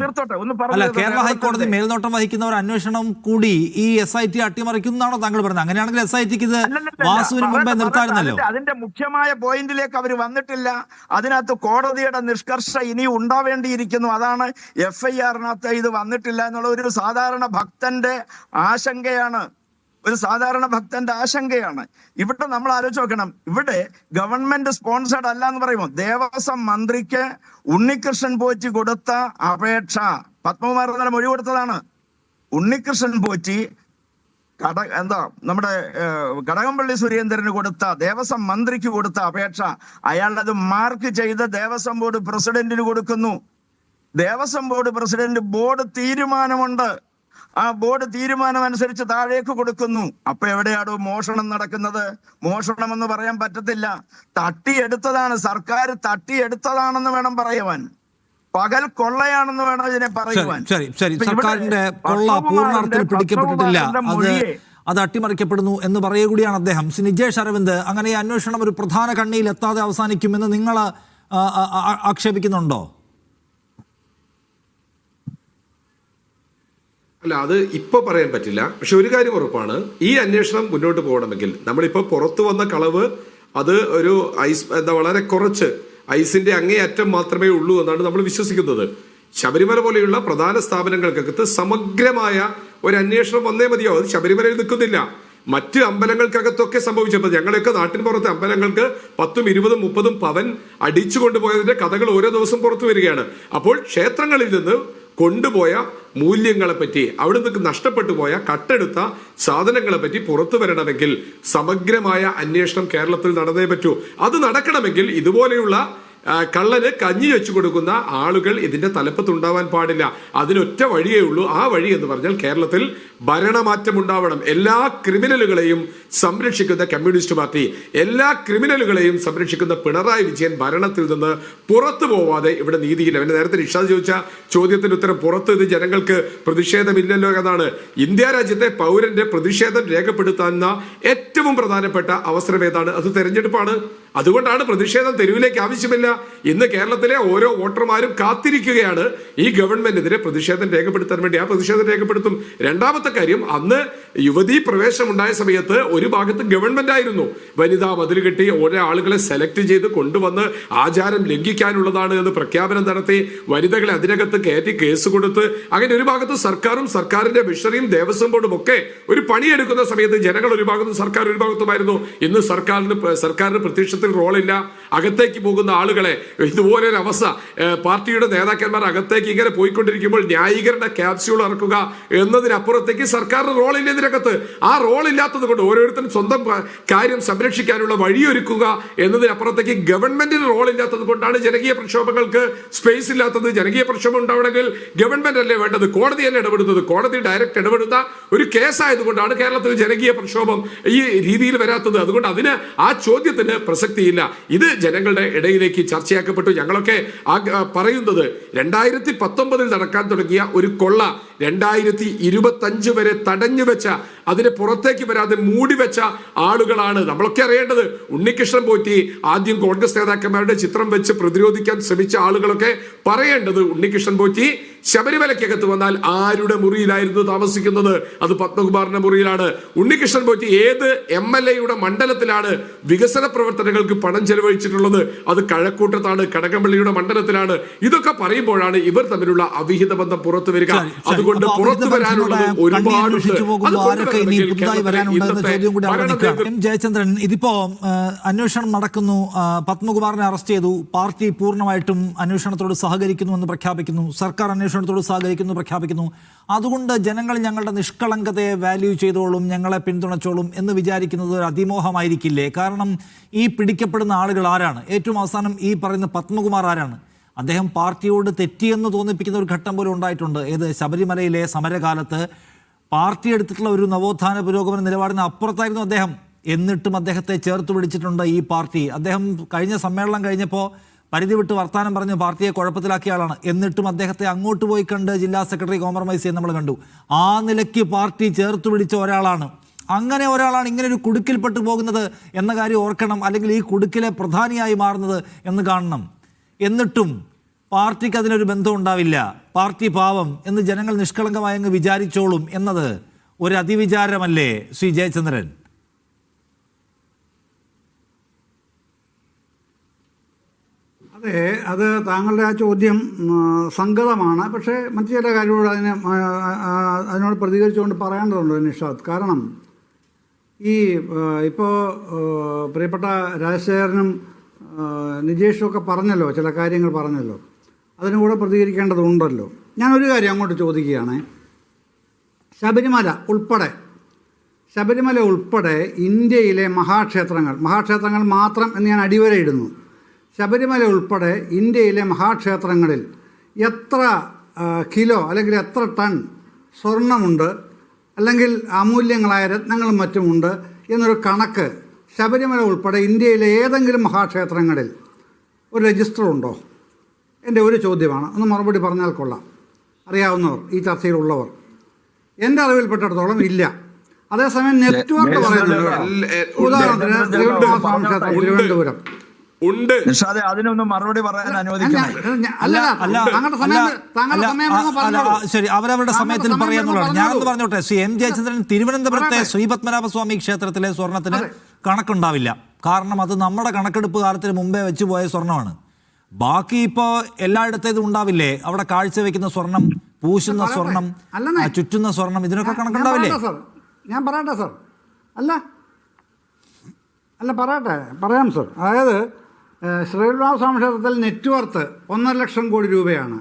കേരള ഹൈക്കോടതി മേൽനോട്ടം വഹിക്കുന്ന ഒരു അന്വേഷണം കൂടി ഈ SIT അട്ടിമറിക്കുന്നതാണോ താങ്കൾ പറയുന്നത്? അങ്ങനെയാണെങ്കിൽ SITക്ക് ഇത് വാസുവിന് മുമ്പേ നിർത്താറുന്നല്ലോ. അതിന്റെ മുഖ്യമായ പോയിന്റിലേക്ക് അവർ വന്നിട്ടില്ല. അതിനകത്ത് കോടതിയുടെ നിഷ്കർഷ ഇനി ഉണ്ടാവേണ്ടിയിരിക്കുന്നു. അതാണ് FIR-നകത്ത് ഇത് വന്നിട്ടില്ല എന്നുള്ള ഒരു സാധാരണ ഭക്തന്റെ ആശങ്കയാണ്. ഇവിടെ നമ്മൾ ആലോചിച്ച് നോക്കണം. ഇവിടെ ഗവൺമെന്റ് സ്പോൺസേഡ് അല്ല എന്ന് പറയുമ്പോൾ ദേവസ്വം മന്ത്രിക്ക് ഉണ്ണികൃഷ്ണൻ പോറ്റി കൊടുത്ത അപേക്ഷ, പത്മകുമാർ ഇന്നലെ മൊഴി കൊടുത്തതാണ്. ഉണ്ണികൃഷ്ണൻ പോറ്റി നമ്മുടെ കടകംപള്ളി സുരേന്ദ്രന് കൊടുത്ത, ദേവസ്വം മന്ത്രിക്ക് കൊടുത്ത അപേക്ഷ അയാളത് മാർക്ക് ചെയ്ത് ദേവസ്വം ബോർഡ് പ്രസിഡന്റിന് കൊടുക്കുന്നു. ദേവസ്വം ബോർഡ് പ്രസിഡന്റ് ബോർഡ് തീരുമാനമുണ്ട്, ആ ബോർഡ് തീരുമാനം അനുസരിച്ച് താഴേക്ക് കൊടുക്കുന്നു. അപ്പൊ എവിടെയാണോ മോഷണം നടക്കുന്നത്? മോഷണം എന്ന് പറയാൻ പറ്റത്തില്ല. തട്ടിയെടുത്തതാണ്, സർക്കാർ തട്ടിയെടുത്തതാണെന്ന് വേണം പറയുവാൻ. പകൽ കൊള്ളയാണെന്ന് വേണം ഇതിനെ പറയുവാൻ. സർക്കാരിന്റെ കൊള്ള പൂർണ്ണാർത്ഥത്തിൽ പിടിക്കപ്പെട്ടിട്ടില്ല, അത് അട്ടിമറിക്കപ്പെടുന്നു എന്ന് പറയുക കൂടിയാണ് അദ്ദേഹം. നിജേഷ് അരവിന്ദ്, അങ്ങനെ ഈ അന്വേഷണം ഒരു പ്രധാന കണ്ണിയിൽ എത്താതെ അവസാനിക്കുമെന്ന് നിങ്ങൾ ആക്ഷേപിക്കുന്നുണ്ടോ? അല്ല, അത് ഇപ്പോൾ പറയാൻ പറ്റില്ല. പക്ഷെ ഒരു കാര്യം ഉറപ്പാണ്, ഈ അന്വേഷണം മുന്നോട്ട് പോകണമെങ്കിൽ നമ്മളിപ്പോൾ പുറത്തു വന്ന കളവ് അത് ഒരു വളരെ കുറച്ച് ഐസിന്റെ അങ്ങേയറ്റം മാത്രമേ ഉള്ളൂ എന്നാണ് നമ്മൾ വിശ്വസിക്കുന്നത്. ശബരിമല പോലെയുള്ള പ്രധാന സ്ഥാപനങ്ങൾക്കകത്ത് സമഗ്രമായ ഒരു അന്വേഷണം വന്നേ മതിയാവും. അത് ശബരിമലയിൽ നിൽക്കുന്നില്ല, മറ്റ് അമ്പലങ്ങൾക്കകത്തൊക്കെ സംഭവിച്ചപ്പോൾ ഞങ്ങളെയൊക്കെ നാട്ടിൻ പുറത്തെ അമ്പലങ്ങൾക്ക് 10, 20, 30 പവൻ അടിച്ചു കൊണ്ടുപോയതിന്റെ കഥകൾ ഓരോ ദിവസം പുറത്തു വരികയാണ്. അപ്പോൾ ക്ഷേത്രങ്ങളിൽ നിന്ന് കൊണ്ടുപോയ മൂല്യങ്ങളെ പറ്റി, അവിടെ നിന്ന് നഷ്ടപ്പെട്ടു പോയ കട്ടെടുത്ത സാധനങ്ങളെ പറ്റി പുറത്തു വരണമെങ്കിൽ സമഗ്രമായ അന്വേഷണം കേരളത്തിൽ നടന്നേ പറ്റൂ. അത് നടക്കണമെങ്കിൽ ഇതുപോലെയുള്ള കള്ളന് കഞ്ഞി വെച്ചു കൊടുക്കുന്ന ആളുകൾ ഇതിന്റെ തലപ്പത്തുണ്ടാവാൻ പാടില്ല. അതിനൊറ്റ വഴിയേ ഉള്ളൂ. ആ വഴി എന്ന് പറഞ്ഞാൽ കേരളത്തിൽ ഭരണമാറ്റം ഉണ്ടാവണം. എല്ലാ ക്രിമിനലുകളെയും സംരക്ഷിക്കുന്ന കമ്മ്യൂണിസ്റ്റ് പാർട്ടി, എല്ലാ ക്രിമിനലുകളെയും സംരക്ഷിക്കുന്ന പിണറായി വിജയൻ ഭരണത്തിൽ നിന്ന് പുറത്തു പോവാതെ ഇവിടെ നീതിയില്ല. പിന്നെ നേരത്തെ നിഷാദ് ചോദിച്ച ചോദ്യത്തിന് ഉത്തരം, പുറത്ത് ഇത് ജനങ്ങൾക്ക് പ്രതിഷേധമില്ലല്ലോ എന്നാണ്. ഇന്ത്യ രാജ്യത്തെ പൗരന്റെ പ്രതിഷേധം രേഖപ്പെടുത്താവുന്ന ഏറ്റവും പ്രധാനപ്പെട്ട അവസരം ഏതാണ്? അത് തെരഞ്ഞെടുപ്പാണ്. അതുകൊണ്ടാണ് പ്രതിഷേധം തെരുവിലേക്ക് ആവശ്യമില്ല. ഇന്ന് കേരളത്തിലെ ഓരോ വോട്ടർമാരും കാത്തിരിക്കുകയാണ് ഈ ഗവൺമെന്റിനെതിരെ പ്രതിഷേധം രേഖപ്പെടുത്താൻ വേണ്ടി. ആ പ്രതിഷേധം രേഖപ്പെടുത്തും. രണ്ടാമത്തെ കാര്യം, അന്ന് യുവതീ പ്രവേശനം ഉണ്ടായ സമയത്ത് ഒരു ഭാഗത്ത് ഗവൺമെന്റ് ആയിരുന്നു. വനിതാ മതിൽ കെട്ടി ഓരോ ആളുകളെ സെലക്ട് ചെയ്ത് കൊണ്ടുവന്ന് ആചാരം ലംഘിക്കാനുള്ളതാണ് എന്ന് പ്രഖ്യാപനം നടത്തി, വനിതകളെ അതിനകത്ത് കയറ്റി കേസ് കൊടുത്ത്, അങ്ങനെ ഒരു ഭാഗത്ത് സർക്കാരും സർക്കാരിന്റെ മിഷണറിയും ദേവസ്വം ബോർഡും ഒക്കെ ഒരു പണിയെടുക്കുന്ന സമയത്ത് ജനങ്ങൾ ഒരു ഭാഗത്തും സർക്കാർ ഒരു ഭാഗത്തുമായിരുന്നു. ഇന്ന് സർക്കാരിന് പ്രത്യക്ഷത്തിൽ അന്വേഷണത്തിൽ റോളില്ല, അകത്തേക്ക് പോകുന്ന ആളുകളെ ഇതുപോലൊരു അവസ്ഥ, പാർട്ടിയുടെ നേതാക്കന്മാർ അകത്തേക്ക് ഇങ്ങനെ പോയിക്കൊണ്ടിരിക്കുമ്പോൾ ന്യായീകരണ ക്യാപ്സ്യൂൾ ഇറക്കുക എന്നതിനപ്പുറത്തേക്ക് സർക്കാരിന് റോളില്ല ഇതിനകത്ത്. ആ റോൾ ഇല്ലാത്തത് കൊണ്ട് ഓരോരുത്തരും സ്വന്തം കാര്യം സംരക്ഷിക്കാനുള്ള വഴിയൊരുക്കുക എന്നതിനപ്പുറത്തേക്ക് ഗവൺമെന്റിന് റോൾ ഇല്ലാത്തത് കൊണ്ടാണ് ജനകീയ പ്രക്ഷോഭങ്ങൾക്ക് സ്പേസ് ഇല്ലാത്തത്. ജനകീയ പ്രക്ഷോഭം ഉണ്ടാവണമെങ്കിൽ ഗവൺമെന്റ് അല്ലേ വേണ്ടത്, കോടതിയല്ലേ ഇടപെടുന്നത്. കോടതി ഡയറക്റ്റ് ഇടപെടുന്ന ഒരു കേസായതുകൊണ്ടാണ് കേരളത്തിൽ ജനകീയ പ്രക്ഷോഭം ഈ രീതിയിൽ വരാത്തത്. അതുകൊണ്ട് അതിന് ആ ചോദ്യത്തിന് പ്രസക്തിയില്ല. ഇത് ജനങ്ങളുടെ ഇടയിലേക്ക് ചർച്ചയാക്കപ്പെട്ടു. ഞങ്ങളൊക്കെ പറയുന്നത് 2019 നടക്കാൻ തുടങ്ങിയ ഒരു കൊള്ള 2025 വരെ തടഞ്ഞു വെച്ച, അതിനെ പുറത്തേക്ക് വരാതെ മൂടി വെച്ച ആളുകളാണ് നമ്മളൊക്കെ അറിയേണ്ടത്. ഉണ്ണികൃഷ്ണൻ പോറ്റി ആദ്യം കോൺഗ്രസ് നേതാക്കന്മാരുടെ ചിത്രം വെച്ച് പ്രതിരോധിക്കാൻ ശ്രമിച്ച ആളുകളൊക്കെ പറയേണ്ടത്, ഉണ്ണികൃഷ്ണൻ പോറ്റി ശബരിമലയ്ക്കകത്ത് വന്നാൽ ആരുടെ മുറിയിലായിരുന്നു താമസിക്കുന്നത്? അത് പത്മകുമാറിന്റെ മുറിയിലാണ്. ഉണ്ണികൃഷ്ണൻ പോറ്റി ഏത് MLA-യുടെ മണ്ഡലത്തിലാണ് വികസന പ്രവർത്തനങ്ങൾക്ക് പണം ചെലവഴിച്ചിട്ടുള്ളത്? അത് കഴക്കൂട്ടത്താണ്, കടകംപള്ളിയുടെ മണ്ഡലത്തിലാണ്. ഇതൊക്കെ പറയുമ്പോഴാണ് ഇവർ തമ്മിലുള്ള അവിഹിത ബന്ധം പുറത്തു വരിക. അതുകൊണ്ട് പുറത്തു വരാനുള്ളത് ഒരുപാട്. ജയചന്ദ്രൻ, ഇതിപ്പോ അന്വേഷണം നടക്കുന്നു, പത്മകുമാറിനെ അറസ്റ്റ് ചെയ്തു, പാർട്ടി പൂർണ്ണമായിട്ടും അന്വേഷണത്തോട് സഹകരിക്കുന്നു എന്ന് പ്രഖ്യാപിക്കുന്നു, സർക്കാർ അന്വേഷണത്തോട് സഹകരിക്കുന്നു പ്രഖ്യാപിക്കുന്നു. അതുകൊണ്ട് ജനങ്ങൾ ഞങ്ങളുടെ നിഷ്കളങ്കതയെ വാല്യൂ ചെയ്തോളും, ഞങ്ങളെ പിന്തുണച്ചോളും എന്ന് വിചാരിക്കുന്നത് ഒരു അതിമോഹമായിരിക്കില്ലേ? കാരണം ഈ പിടിക്കപ്പെടുന്ന ആളുകൾ ആരാണ്? ഏറ്റവും അവസാനം ഈ പറയുന്ന പത്മകുമാർ ആരാണ്? അദ്ദേഹം പാർട്ടിയോട് തെറ്റിയെന്ന് തോന്നിപ്പിക്കുന്ന ഒരു ഘട്ടം പോലും ഉണ്ടായിട്ടുണ്ട്. ഏത് ശബരിമലയിലെ സമരകാലത്ത് പാർട്ടി എടുത്തിട്ടുള്ള ഒരു നവോത്ഥാന പുരോഗമന നിലപാടിന് അപ്പുറത്തായിരുന്നു അദ്ദേഹം. എന്നിട്ടും അദ്ദേഹത്തെ ചേർത്ത് പിടിച്ചിട്ടുണ്ട് ഈ പാർട്ടി. അദ്ദേഹം കഴിഞ്ഞ സമ്മേളനം കഴിഞ്ഞപ്പോൾ പരിധി വിട്ട് വർത്താനം പറഞ്ഞ് പാർട്ടിയെ കുഴപ്പത്തിലാക്കിയ ആളാണ്. എന്നിട്ടും അദ്ദേഹത്തെ അങ്ങോട്ട് പോയി കണ്ട് ജില്ലാ സെക്രട്ടറി കോംപ്രമൈസ് ചെയ്യാൻ നമ്മൾ കണ്ടു. ആ നിലയ്ക്ക് പാർട്ടി ചേർത്ത് പിടിച്ച ഒരാളാണ്. അങ്ങനെ ഒരാളാണ് ഇങ്ങനെ ഒരു കുടുക്കിൽപ്പെട്ടു പോകുന്നത് എന്ന കാര്യം ഓർക്കണം, അല്ലെങ്കിൽ ഈ കുടുക്കിലെ പ്രധാനിയായി മാറുന്നത് എന്ന് കാണണം. എന്നിട്ടും പാർട്ടിക്ക് അതിനൊരു ബന്ധം ഉണ്ടാവില്ല, പാർട്ടി പാവം എന്ന് ജനങ്ങൾ നിഷ്കളങ്കമായി അങ്ങ് വിചാരിച്ചോളും എന്നത് ഒരു അതിവിചാരമല്ലേ ശ്രീ ജയചന്ദ്രൻ? അതെ, അത് താങ്കളുടെ ആ ചോദ്യം സംഗതമാണ്. പക്ഷേ മറ്റു ചില കാര്യങ്ങളോട് അതിനോട് പ്രതികരിച്ചുകൊണ്ട് പറയേണ്ടതുണ്ട് നിഷാദ്. കാരണം ഇപ്പോൾ പ്രിയപ്പെട്ട രാജശേഖരനും നിജേഷും ഒക്കെ പറഞ്ഞല്ലോ, ചില കാര്യങ്ങൾ പറഞ്ഞല്ലോ, അതിനുകൂടെ പ്രതികരിക്കേണ്ടതുണ്ടല്ലോ. ഞാനൊരു കാര്യം അങ്ങോട്ട് ചോദിക്കുകയാണ്. ശബരിമല ഉൾപ്പെടെ ഇന്ത്യയിലെ മഹാക്ഷേത്രങ്ങൾ മാത്രം എന്ന് ഞാൻ അടിവരയിടുന്നു. ശബരിമല ഉൾപ്പെടെ ഇന്ത്യയിലെ മഹാക്ഷേത്രങ്ങളിൽ എത്ര കിലോ അല്ലെങ്കിൽ എത്ര ടൺ സ്വർണമുണ്ട്, അല്ലെങ്കിൽ അമൂല്യങ്ങളായ രത്നങ്ങളും മറ്റുമുണ്ട് എന്നൊരു കണക്ക് ശബരിമല ഉൾപ്പെടെ ഇന്ത്യയിലെ ഏതെങ്കിലും മഹാക്ഷേത്രങ്ങളിൽ ഒരു രജിസ്റ്റർ ഉണ്ടോ? എൻ്റെ ഒരു ചോദ്യമാണ്. ഒന്ന് മറുപടി പറഞ്ഞാൽ കൊള്ളാം. അറിയാവുന്നവർ, ഈ ചർച്ചയിലുള്ളവർ. എൻ്റെ അറിവിൽപ്പെട്ടിടത്തോളം ഇല്ല. അതേസമയം നെറ്റ്വർക്ക് പറയുന്നുണ്ട്. ഉദാഹരണത്തിന് തിരുവനന്തപുരം ഉണ്ട്. അതിനൊന്നും മറുപടി പറയാൻ അനുവദിക്കണം. ശരി, അവരവരുടെ സമയത്തിൽ പറയാന്നുള്ളതാണ്. ഞാനൊന്ന് പറഞ്ഞോട്ടെ. ശ്രീ എം ജയചന്ദ്രൻ, തിരുവനന്തപുരത്തെ ശ്രീപത്മനാഭസ്വാമി ക്ഷേത്രത്തിലെ സ്വർണത്തിന് കണക്കുണ്ടാവില്ല. കാരണം അത് നമ്മുടെ കണക്കെടുപ്പ് കാലത്തിന് മുമ്പേ വെച്ച് പോയ സ്വർണ്ണമാണ്. ബാക്കി ഇപ്പോൾ എല്ലായിടത്തേതും ഉണ്ടാവില്ലേ? അവിടെ കാഴ്ചവെക്കുന്ന സ്വർണം, പൂശുന്ന സ്വർണം, ചുറ്റുന്ന സ്വർണം, ഇതിനൊക്കെ കണക്കുണ്ടാവില്ലേ? ഞാൻ പറയട്ടെ സാർ. പറയാം സാർ. അതായത് ശ്രീപത്മനാഭസ്വാമി ക്ഷേത്രത്തിൽ നെറ്റ്വർത്ത് 1.5 ലക്ഷം കോടി രൂപയാണ്.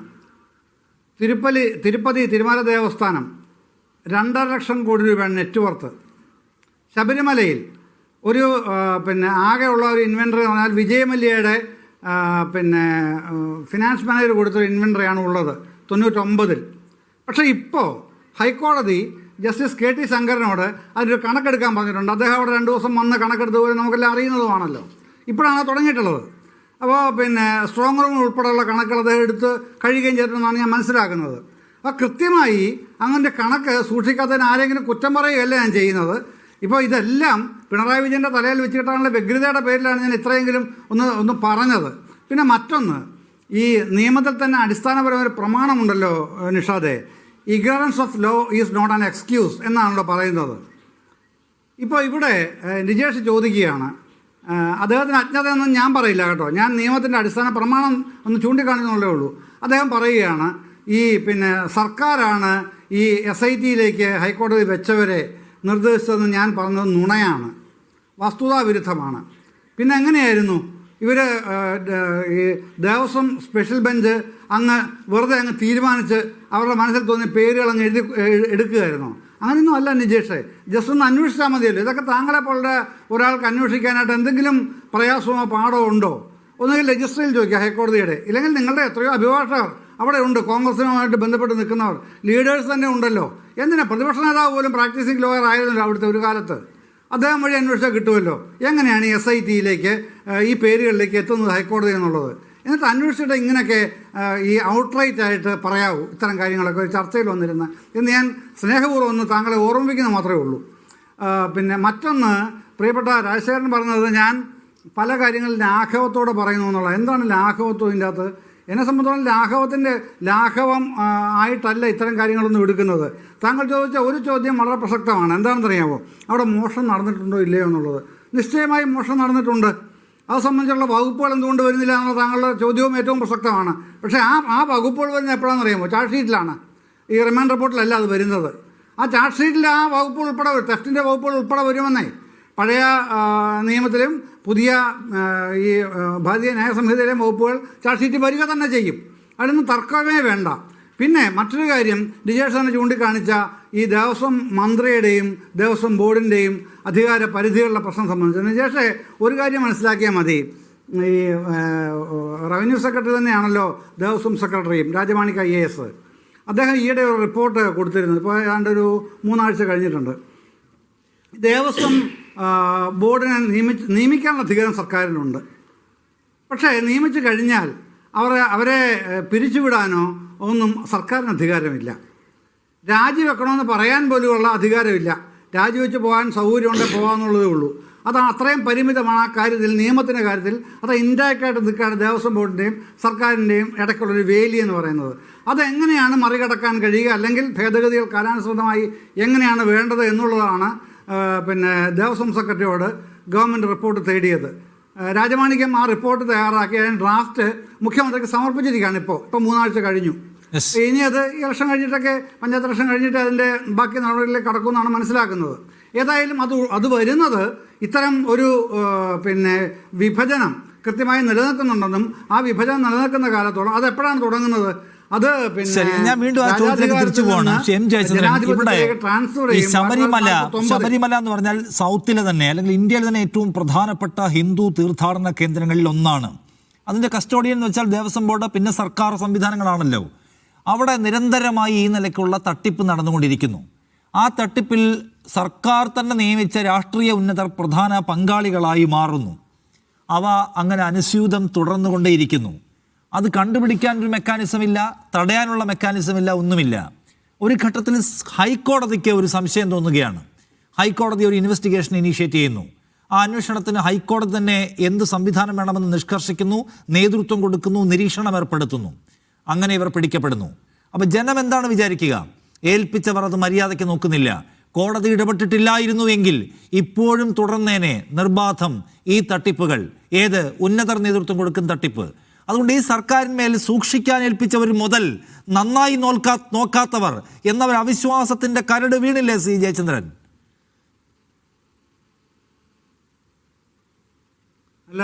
തിരുപ്പതി തിരുമല ദേവസ്ഥാനം 2.5 ലക്ഷം കോടി രൂപയാണ് നെറ്റ്വർത്ത്. ശബരിമലയിൽ ഒരു ആകെയുള്ള ഒരു ഇൻവെൻട്രി എന്ന് പറഞ്ഞാൽ വിജയമല്യയുടെ ഫിനാൻസ് മാനേജർ കൊടുത്തൊരു ഇൻവെൻട്രിയാണ് ഉള്ളത് 99-ൽ. പക്ഷേ ഇപ്പോൾ ഹൈക്കോടതി ജസ്റ്റിസ് KT ശങ്കരനോട് അതിനൊരു കണക്കെടുക്കാൻ പറഞ്ഞിട്ടുണ്ട്. അദ്ദേഹം അവിടെ 2 ദിവസം വന്ന് കണക്കെടുത്ത് പോലും നമുക്കെല്ലാം അറിയുന്നതുമാണല്ലോ. ഇപ്പോഴാണ് തുടങ്ങിയിട്ടുള്ളത്. അപ്പോൾ സ്ട്രോങ് റൂം ഉൾപ്പെടെയുള്ള കണക്കുകൾ അദ്ദേഹം എടുത്ത് കഴിയുകയും ചെയ്തിട്ടുണ്ടെന്നാണ് ഞാൻ മനസ്സിലാക്കുന്നത്. അപ്പോൾ കൃത്യമായി അങ്ങനെ കണക്ക് സൂക്ഷിക്കാത്തതിന് ആരെങ്കിലും കുറ്റം പറയുകയല്ല ഞാൻ ചെയ്യുന്നത്. ഇപ്പോൾ ഇതെല്ലാം പിണറായി വിജയൻ്റെ തലയിൽ വെച്ചിട്ടാണുള്ള വ്യഗ്രതയുടെ പേരിലാണ് ഞാൻ ഇത്രയെങ്കിലും ഒന്ന് പറഞ്ഞത്. പിന്നെ മറ്റൊന്ന്, ഈ നിയമത്തിൽ തന്നെ അടിസ്ഥാനപരമായ ഒരു പ്രമാണമുണ്ടല്ലോ നിഷാദേ, ignorance of law is not an excuse എന്നാണല്ലോ പറയുന്നത്. ഇപ്പോൾ ഇവിടെ നിജേഷ് ചോദിക്കുകയാണ്, അദ്ദേഹത്തിന് അജ്ഞതയൊന്നും ഞാൻ പറയില്ല കേട്ടോ, ഞാൻ നിയമത്തിൻ്റെ അടിസ്ഥാന പ്രമാണം ഒന്ന് ചൂണ്ടിക്കാണിക്കുന്നുള്ളേ ഉള്ളൂ. അദ്ദേഹം പറയുകയാണ് സർക്കാരാണ് ഈ SIT-യിലേക്ക് ഹൈക്കോടതി വെച്ചവരെ നിർദ്ദേശിച്ചതെന്ന് ഞാൻ പറഞ്ഞത് നുണയാണ്, വസ്തുതാവിരുദ്ധമാണ്. പിന്നെ എങ്ങനെയായിരുന്നു ഇവർ ഈ ദേവസ്വം സ്പെഷ്യൽ ബെഞ്ച് അങ്ങ് വെറുതെ അങ്ങ് തീരുമാനിച്ച് അവരുടെ മനസ്സിൽ തോന്നിയ പേരുകൾ അങ്ങ് എടുക്കുകയായിരുന്നോ? അങ്ങനെയൊന്നും അല്ല നിജേഷേ. ജസ്റ്റ് ഒന്ന് അന്വേഷിച്ചാൽ മതിയല്ലോ. ഇതൊക്കെ താങ്കളെ പോലുള്ള ഒരാൾക്ക് അന്വേഷിക്കാനായിട്ട് എന്തെങ്കിലും പ്രയാസമോ പാടോ ഉണ്ടോ? ഒന്നുകിൽ രജിസ്ട്രിയിൽ ചോദിക്കുക ഹൈക്കോടതിയുടെ, ഇല്ലെങ്കിൽ നിങ്ങളുടെ എത്രയോ അഭിഭാഷകർ അവിടെ ഉണ്ട്, കോൺഗ്രസുമായിട്ട് ബന്ധപ്പെട്ട് നിൽക്കുന്നവർ, ലീഡേഴ്സ് തന്നെ ഉണ്ടല്ലോ. എന്തിനാ പ്രതിപക്ഷ നേതാവ് പോലും പ്രാക്ടീസിങ് ലോയർ ആയിരുന്നല്ലോ അവിടുത്തെ ഒരു കാലത്ത്. അദ്ദേഹം വഴി അന്വേഷിച്ചാൽ കിട്ടുമല്ലോ. എങ്ങനെയാണ് ഈ SIT-യിലേക്ക് ഈ പേരുകളിലേക്ക് എത്തുന്നത് ഹൈക്കോടതി എന്നുള്ളത്? എന്നിട്ട് അന്വേഷിച്ചിട്ട് ഇങ്ങനെയൊക്കെ ഈ ഔട്ട്റൈറ്റ് ആയിട്ട് പറയാവൂ ഇത്തരം കാര്യങ്ങളൊക്കെ ഒരു ചർച്ചയിൽ വന്നിരുന്ന എന്ന് ഞാൻ സ്നേഹപൂർവ്വം ഒന്ന് താങ്കളെ ഓർമ്മിപ്പിക്കുന്നത് മാത്രമേ ഉള്ളൂ. പിന്നെ മറ്റൊന്ന്, പ്രിയപ്പെട്ട രാജശേഖരൻ പറഞ്ഞത് ഞാൻ പല കാര്യങ്ങളിൽ ലാഘവത്തോടെ പറയുന്നു എന്നുള്ളത്. എന്താണ് ലാഘവത്വം ഇതിൻ്റെ അകത്ത്? എന്നെ സംബന്ധിച്ചോളം ലാഘവം ആയിട്ടല്ല ഇത്തരം കാര്യങ്ങളൊന്നും എടുക്കുന്നത്. താങ്കൾ ചോദിച്ച ഒരു ചോദ്യം വളരെ പ്രസക്തമാണ്. എന്താണെന്നറിയാമോ? അവിടെ മോഷണം നടന്നിട്ടുണ്ടോ ഇല്ലയോ എന്നുള്ളത്. നിശ്ചയമായും മോഷണം നടന്നിട്ടുണ്ട്. അത് സംബന്ധിച്ചുള്ള വകുപ്പുകൾ എന്തുകൊണ്ട് വരുന്നില്ല എന്നുള്ള താങ്കളുടെ ചോദ്യവും ഏറ്റവും പ്രസക്തമാണ്. പക്ഷേ ആ വകുപ്പുകൾ വരുന്നത് എപ്പോഴാണെന്നറിയാമോ? ചാർജ് ഷീറ്റിലാണ്. ഈ റിമാൻഡ് റിപ്പോർട്ടിലല്ല അത് വരുന്നത്. ആ ചാർജ് ഷീറ്റിൽ ആ വകുപ്പുകൾ ഉൾപ്പെടെ വരും, തെഫ്റ്റിൻ്റെ വകുപ്പുകൾ ഉൾപ്പെടെ വരുമെന്നേ. പഴയ നിയമത്തിലും പുതിയ ഈ ഭാരതീയ ന്യായ സംഹിതയിലെയും വകുപ്പുകൾ ചാർജ് ഷീറ്റ് വരിക തന്നെ ചെയ്യും. അതിനൊന്നും തർക്കമേ വേണ്ട. പിന്നെ മറ്റൊരു കാര്യം, ഡിജേഷ് തന്നെ ചൂണ്ടിക്കാണിച്ച ഈ ദേവസ്വം മന്ത്രിയുടെയും ദേവസ്വം ബോർഡിൻ്റെയും അധികാര പരിധികളുടെ പ്രശ്നം സംബന്ധിച്ച് നിജേഷെ ഒരു കാര്യം മനസ്സിലാക്കിയാൽ മതി. ഈ റവന്യൂ സെക്രട്ടറി തന്നെയാണല്ലോ ദേവസ്വം സെക്രട്ടറിയും, രാജമാണിക്ക IAS. അദ്ദേഹം ഈയിടെ ഒരു റിപ്പോർട്ട് കൊടുത്തിരുന്നു. ഇപ്പോൾ ഏതാണ്ട് ഒരു 3 ആഴ്ച കഴിഞ്ഞിട്ടുണ്ട്. ദേവസ്വം ബോർഡിനെ നിയമിക്കാനുള്ള അധികാരം സർക്കാരിനുണ്ട്. പക്ഷേ നിയമിച്ചു കഴിഞ്ഞാൽ അവരെ പിരിച്ചുവിടാനോ ഒന്നും സർക്കാരിന് അധികാരമില്ല. രാജിവെക്കണമെന്ന് പറയാൻ പോലുമുള്ള അധികാരമില്ല. രാജിവെച്ച് പോകാൻ സൗകര്യമുണ്ടെങ്കിൽ പോകാമെന്നുള്ളതേ ഉള്ളൂ. അതാണ് അത്രയും പരിമിതമാണ് ആ കാര്യത്തിൽ, നിയമത്തിൻ്റെ കാര്യത്തിൽ. അത് ഇൻഡയറക്റ്റായിട്ട് നിൽക്കുകയാണ് ദേവസ്വം ബോർഡിൻ്റെയും സർക്കാരിൻ്റെയും ഇടയ്ക്കുള്ളൊരു വേലി എന്ന് പറയുന്നത്. അതെങ്ങനെയാണ് മറികടക്കാൻ കഴിയുക, അല്ലെങ്കിൽ ഭേദഗതികൾ കാലാനുസൃതമായി എങ്ങനെയാണ് വേണ്ടത് എന്നുള്ളതാണ് പിന്നെ ദേവസ്വം സെക്രട്ടറിയോട് ഗവൺമെൻറ് റിപ്പോർട്ട് തേടിയത്. രാജമാണിക്യം ആ റിപ്പോർട്ട് തയ്യാറാക്കി അതിന് ഡ്രാഫ്റ്റ് മുഖ്യമന്ത്രിക്ക് സമർപ്പിച്ചിരിക്കുകയാണ്. ഇപ്പോൾ 3 ആഴ്ച കഴിഞ്ഞു. ഇനി അത് ഇലക്ഷൻ കഴിഞ്ഞിട്ടൊക്കെ, പഞ്ചായത്ത് ഇലക്ഷൻ കഴിഞ്ഞിട്ട് അതിൻ്റെ ബാക്കി നടപടികളിലേക്ക് കടക്കുമെന്നാണ് മനസ്സിലാക്കുന്നത്. ഏതായാലും അത് വരുന്നത് ഇത്തരം ഒരു പിന്നെ വിഭജനം കൃത്യമായി നിലനിൽക്കുന്നുണ്ടെന്നും ആ വിഭജനം നിലനിൽക്കുന്ന കാലത്തോളം അത് എപ്പോഴാണ് തുടങ്ങുന്നത്? അത് പിന്നെ ഞാൻ വീണ്ടും ആ ചോദ്യത്തിലേക്ക് തിരിച്ചു പോകണം. എം ജയചന്ദ്രൻ, ഇവിടെ ഈ ശബരിമല എന്ന് പറഞ്ഞാൽ സൗത്തിലെ തന്നെ അല്ലെങ്കിൽ ഇന്ത്യയിലെ തന്നെ ഏറ്റവും പ്രധാനപ്പെട്ട ഹിന്ദു തീർത്ഥാടന കേന്ദ്രങ്ങളിൽ ഒന്നാണ്. അതിൻ്റെ കസ്റ്റോഡിയൻ എന്ന് വെച്ചാൽ ദേവസ്വം ബോർഡ്, പിന്നെ സർക്കാർ സംവിധാനങ്ങളാണല്ലോ. അവിടെ നിരന്തരമായി ഈ നിലയ്ക്കുള്ള തട്ടിപ്പ് നടന്നുകൊണ്ടിരിക്കുന്നു. ആ തട്ടിപ്പിൽ സർക്കാർ തന്നെ നിയമിച്ച രാഷ്ട്രീയ ഉന്നതർ പ്രധാന പങ്കാളികളായി മാറുന്നു. അവ അങ്ങനെ അനുസ്യൂതം തുടർന്നുകൊണ്ടേയിരിക്കുന്നു. അത് കണ്ടുപിടിക്കാനൊരു മെക്കാനിസം ഇല്ല, തടയാനുള്ള മെക്കാനിസം ഇല്ല, ഒന്നുമില്ല. ഒരു ഘട്ടത്തിൽ ഹൈക്കോടതിക്ക് ഒരു സംശയം തോന്നുകയാണ്. ഹൈക്കോടതി ഒരു ഇൻവെസ്റ്റിഗേഷൻ ഇനീഷ്യേറ്റ് ചെയ്യുന്നു. ആ അന്വേഷണത്തിന് ഹൈക്കോടതി തന്നെ എന്ത് സംവിധാനം വേണമെന്ന് നിഷ്കർഷിക്കുന്നു, നേതൃത്വം കൊടുക്കുന്നു, നിരീക്ഷണം ഏർപ്പെടുത്തുന്നു. അങ്ങനെ ഇവർ പിടിക്കപ്പെടുന്നു. അപ്പോൾ ജനം എന്താണ് വിചാരിക്കുക? ഏൽപ്പിച്ചവർ അത് മര്യാദയ്ക്ക് നോക്കുന്നില്ല. കോടതി ഇടപെട്ടിട്ടില്ലായിരുന്നുവെങ്കിൽ ഇപ്പോഴും തുടർന്നേനെ നിർബാധം ഈ തട്ടിപ്പുകൾ. ഏത് ഉന്നതർ നേതൃത്വം കൊടുക്കുന്ന തട്ടിപ്പ്. അതുകൊണ്ട് ഈ സർക്കാരിന്മേൽ സൂക്ഷിക്കാൻ ഏൽപ്പിച്ചവർ മുതൽ നന്നായി നോക്കാത്തവർ എന്നവർ അവിശ്വാസത്തിന്റെ കരട് വീണില്ലേ സി ജയചന്ദ്രൻ? അല്ല,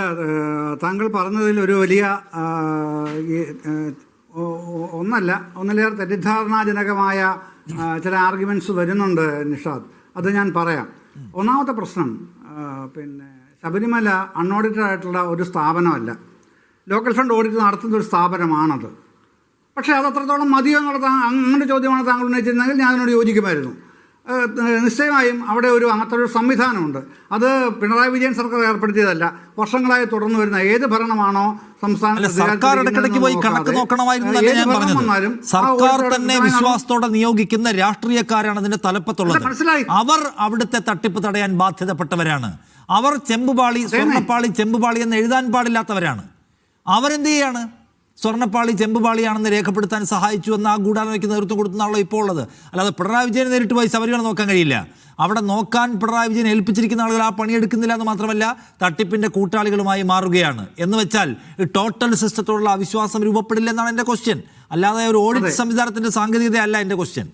താങ്കൾ പറഞ്ഞതിൽ ഒരു വലിയ ഒന്നിലേറെ തെറ്റിദ്ധാരണാജനകമായ ചില ആർഗ്യുമെൻറ്റ്സ് വരുന്നുണ്ട് നിഷാദ്. അത് ഞാൻ പറയാം. ഒന്നാമത്തെ പ്രശ്നം, പിന്നെ ശബരിമല അൺഓഡിറ്റഡ് ആയിട്ടുള്ള ഒരു സ്ഥാപനമല്ല. ലോക്കൽ ഫണ്ട് ഓഡിറ്റ് നടത്തുന്ന ഒരു സ്ഥാപനമാണത്. പക്ഷേ അത് അത്രത്തോളം മതിയോ എന്നുള്ള അങ്ങനെ ചോദ്യമാണ് താങ്കൾ ഉന്നയിച്ചിരുന്നെങ്കിൽ ഞാൻ അതിനോട് യോജിക്കുമായിരുന്നു. നിശ്ചയമായും അവിടെ അങ്ങനത്തെ ഒരു സംവിധാനമുണ്ട്. അത് പിണറായി വിജയൻ സർക്കാർ ഏർപ്പെടുത്തിയതല്ല. വർഷങ്ങളായി തുടർന്നു വരുന്ന ഏത് ഭരണമാണോ സംസ്ഥാനത്ത് സർക്കാർ ഇടയ്ക്കിടയ്ക്ക് പോയി കണക്ക് നോക്കണമായിരുന്നു. സർക്കാർ തന്നെ വിശ്വാസത്തോടെ നിയോഗിക്കുന്ന രാഷ്ട്രീയക്കാരാണ് അതിന്റെ തലപ്പത്തുള്ളത്. അവർ അവിടുത്തെ തട്ടിപ്പ് തടയാൻ ബാധ്യതപ്പെട്ടവരാണ്. അവർ ചെമ്പുപാളി, സ്വർണ്ണപ്പാളി, ചെമ്പുപാളി എന്ന് എഴുതാൻ പാടില്ലാത്തവരാണ്. അവരെന്ത് ചെയ്യാണ്? സ്വർണ്ണപ്പാളി ചെമ്പുപാളിയാണെന്ന് രേഖപ്പെടുത്താൻ സഹായിച്ചു എന്ന് ആ ഗൂഢാലോചനയ്ക്ക് നേതൃത്വം കൊടുക്കുന്നതാണല്ലോ ഇപ്പോൾ ഉള്ളത്. അല്ലാതെ പിണറായി വിജയനെ നേരിട്ട് പോയി ശബരിമല നോക്കാൻ കഴിയില്ല. അവിടെ നോക്കാൻ പിണറായി വിജയൻ ഏൽപ്പിച്ചിരിക്കുന്ന ആളുകൾ ആ പണിയെടുക്കുന്നില്ല എന്ന് മാത്രമല്ല തട്ടിപ്പിന്റെ കൂട്ടാളികളുമായി മാറുകയാണ്. എന്ന് വെച്ചാൽ ഈ ടോട്ടൽ സിസ്റ്റത്തോടുള്ള അവിശ്വാസം രൂപപ്പെടില്ല എന്നാണ് എൻ്റെ ക്വസ്റ്റ്യൻ. അല്ലാതെ ഒരു ഓഡിറ്റ് സംവിധാനത്തിന്റെ സാങ്കേതികത അല്ല എൻ്റെ ക്വസ്റ്റ്യൻ.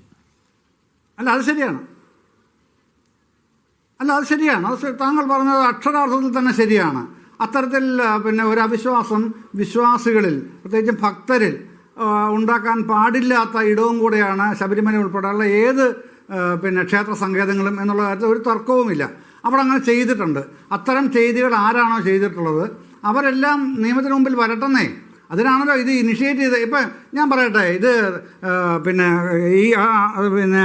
അത് ശരിയാണ്. അത് താങ്കൾ പറഞ്ഞത് അക്ഷരാർത്ഥത്തിൽ തന്നെ ശരിയാണ്. അത്തരത്തിൽ പിന്നെ ഒരു അവിശ്വാസം വിശ്വാസികളിൽ പ്രത്യേകിച്ച് ഭക്തരിൽ ഉണ്ടാക്കാൻ പാടില്ലാത്ത ഇടവും കൂടെയാണ് ശബരിമല ഉൾപ്പെടെയുള്ള ഏത് പിന്നെ ക്ഷേത്ര സങ്കേതങ്ങളും എന്നുള്ള കാര്യത്തിൽ ഒരു തർക്കവുമില്ല. അവിടെ അങ്ങനെ ചെയ്തിട്ടുണ്ട്. അത്തരം ചെയ്തികൾ ആരാണോ ചെയ്തിട്ടുള്ളത് അവരെല്ലാം നിയമത്തിന് മുമ്പിൽ വരട്ടെന്നേ. അതിനാണല്ലോ ഇത് ഇനിഷ്യേറ്റ് ചെയ്ത്. ഇപ്പം ഞാൻ പറയട്ടെ, ഇത് പിന്നെ ഈ പിന്നെ